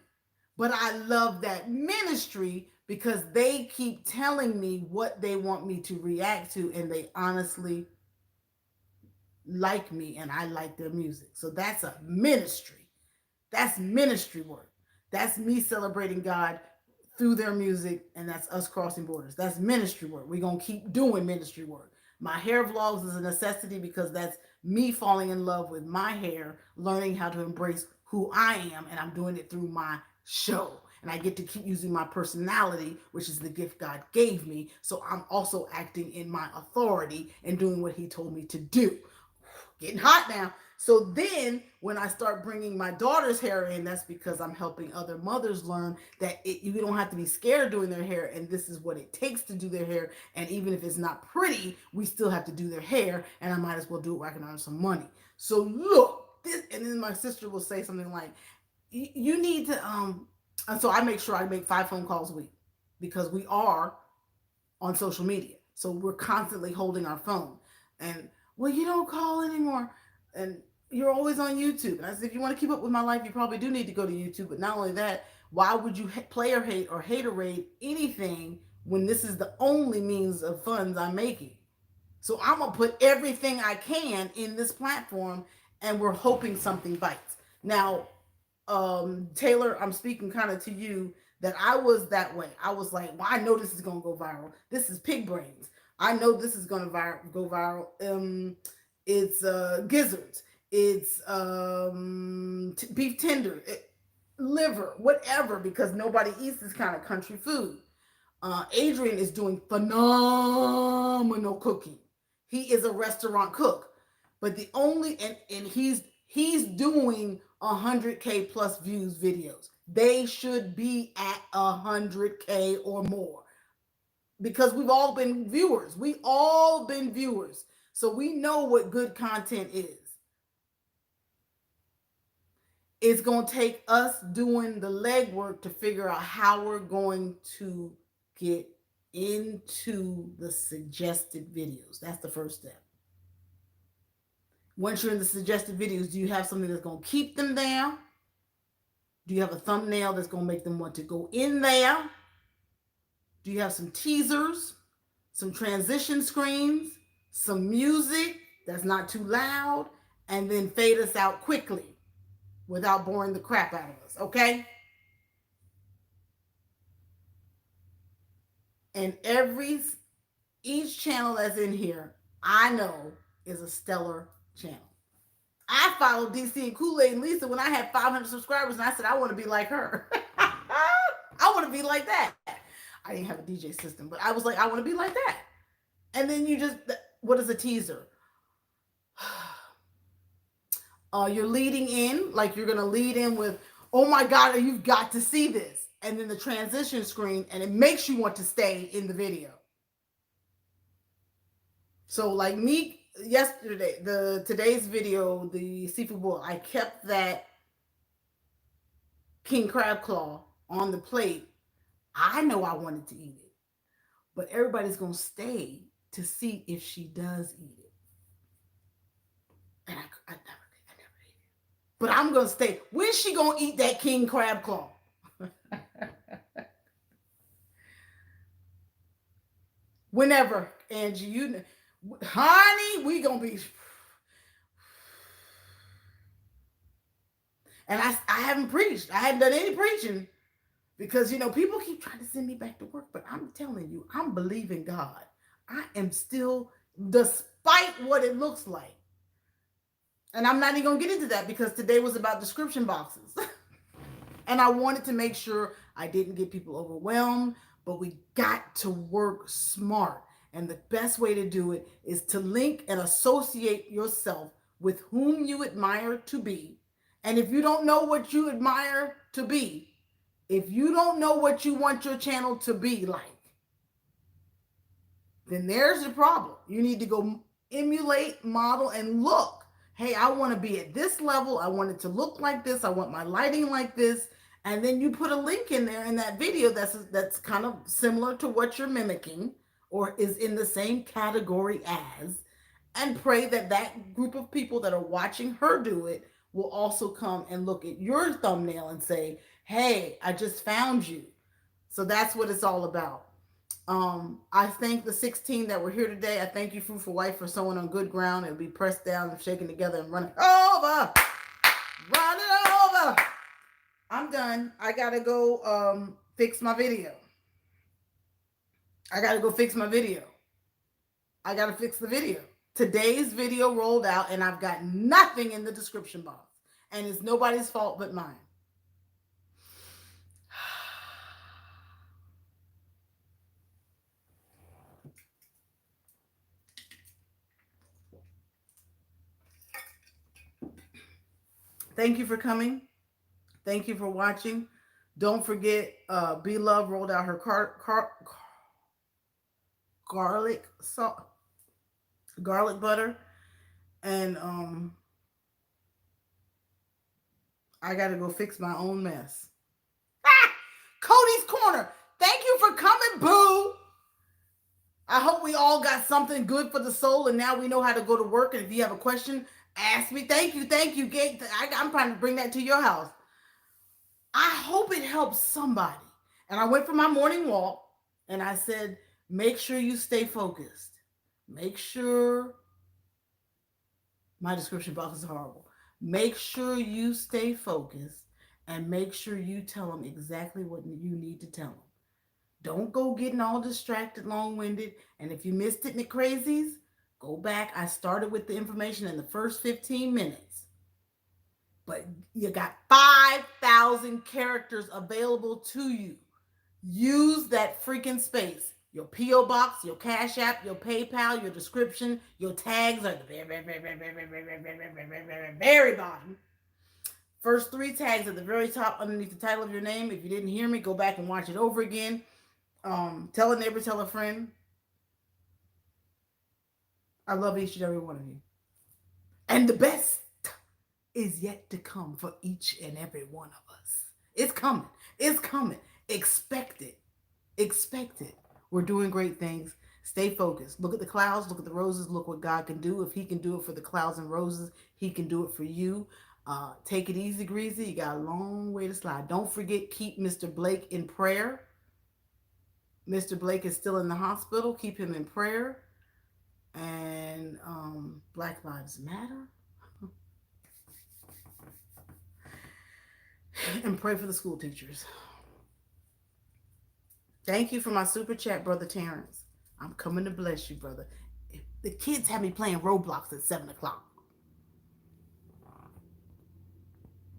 But I love that ministry because they keep telling me what they want me to react to, and they honestly like me, and I like their music. So that's a ministry. That's ministry work. That's me celebrating God through their music, and that's us crossing borders. That's ministry work. We're going to keep doing ministry work. My hair vlogs is a necessity because that's me falling in love with my hair, learning how to embrace who I am, and I'm doing it through my show. and I get to keep using my personality, which is the gift God gave me. So I'm also acting in my authority and doing what he told me to do. Getting hot now. So then when I start bringing my daughter's hair in, that's because I'm helping other mothers learn that you don't have to be scared doing their hair, and this is what it takes to do their hair. And even if it's not pretty, we still have to do their hair, and I might as well do it where I can earn some money. So look, this, and then my sister will say something like, you need to and so I make sure I make 5 phone calls a week because we are on social media. So we're constantly holding our phone. And well, you don't call anymore. And you're always on YouTube. And I said, if you want to keep up with my life, you probably do need to go to YouTube. But not only that, why would you player hate or haterade anything when this is the only means of funds I'm making? So I'm going to put everything I can in this platform, and we're hoping something bites. Now, Taylor, I'm speaking kind of to you that I was that way. I was like, well, I know this is going to go viral. This is pig brains. I know this is going to go viral. It's gizzards. It's beef tender, liver, whatever, because nobody eats this kind of country food. Adrian is doing phenomenal cooking. He is a restaurant cook, but the only and he's doing 100K plus views videos. They should be at 100K or more because we've all been viewers. We all been viewers. So we know what good content is. It's going to take us doing the legwork to figure out how we're going to get into the suggested videos. That's the first step. Once you're in the suggested videos, do you have something that's going to keep them there? Do you have a thumbnail that's going to make them want to go in there? Do you have some teasers, some transition screens, some music that's not too loud, and then fade us out quickly without boring the crap out of us, okay? And each channel that's in here, I know is a stellar channel. I followed DC and Kool-Aid and Lisa when I had 500 subscribers, and I said, I want to be like her. I want to be like that. I didn't have a DJ system, but I was like, I want to be like that. And then what is a teaser? You're leading in, like you're going to lead in with, oh my God, you've got to see this. And then the transition screen, and it makes you want to stay in the video. So like me, yesterday, today's video, the seafood boil, I kept that king crab claw on the plate. I know I wanted to eat it, but everybody's going to stay to see if she does eat it. And I never ate it. But I'm going to stay. When's she going to eat that king crab claw? Whenever, Angie, honey, we going to be... And I haven't preached. I hadn't done any preaching because, people keep trying to send me back to work. But I'm telling you, I'm believing God. I am still, despite what it looks like. And I'm not even going to get into that because today was about description boxes. And I wanted to make sure I didn't get people overwhelmed. But we got to work smart. And the best way to do it is to link and associate yourself with whom you admire to be. And if you don't know what you admire to be, if you don't know what you want your channel to be like, then there's the problem. You need to go emulate, model, and look. Hey, I want to be at this level. I want it to look like this. I want my lighting like this. And then you put a link in there in that video that's kind of similar to what you're mimicking or is in the same category as, and pray that that group of people that are watching her do it will also come and look at your thumbnail and say, hey, I just found you. So that's what it's all about. I thank the 16 that were here today. I thank you, Fruit for Wife, for sowing on good ground. It'll be pressed down and shaken together and running over. Run it over. I'm done. I got to go fix my video. I got to fix the video. Today's video rolled out and I've got nothing in the description box. And it's nobody's fault but mine. Thank you for coming. Thank you for watching. Don't forget, Be Love rolled out her garlic salt, garlic butter, and I got to go fix my own mess. Ah! Cody's Corner. Thank you for coming, boo. I hope we all got something good for the soul, and now we know how to go to work. And if you have a question, ask me. Thank you, Gate. I'm trying to bring that to your house. I hope it helps somebody. And I went for my morning walk, and I said, make sure you stay focused. Make sure my description box is horrible. Make sure you stay focused, and make sure you tell them exactly what you need to tell them. Don't go getting all distracted, long winded. And if you missed it in the crazies, go back. I started with the information in the first 15 minutes. But you got 5,000 characters available to you. Use that freaking space. Your P.O. box, your Cash App, your PayPal, your description, your tags are at the very bottom. First three tags at the very top underneath the title of your name. If you didn't hear me, go back and watch it over again. Tell a neighbor, tell a friend. I love each and every one of you. And the best is yet to come for each and every one of us. It's coming. It's coming. Expect it. Expect it. We're doing great things. Stay focused. Look at the clouds. Look at the roses. Look what God can do. If He can do it for the clouds and roses, He can do it for you. Take it easy, greasy. You got a long way to slide. Don't forget, keep Mr. Blake in prayer. Mr. Blake is still in the hospital. Keep him in prayer. And Black Lives Matter. And pray for the school teachers. Thank you for my super chat, Brother Terrence. I'm coming to bless you, brother. The kids have me playing Roblox at 7 o'clock.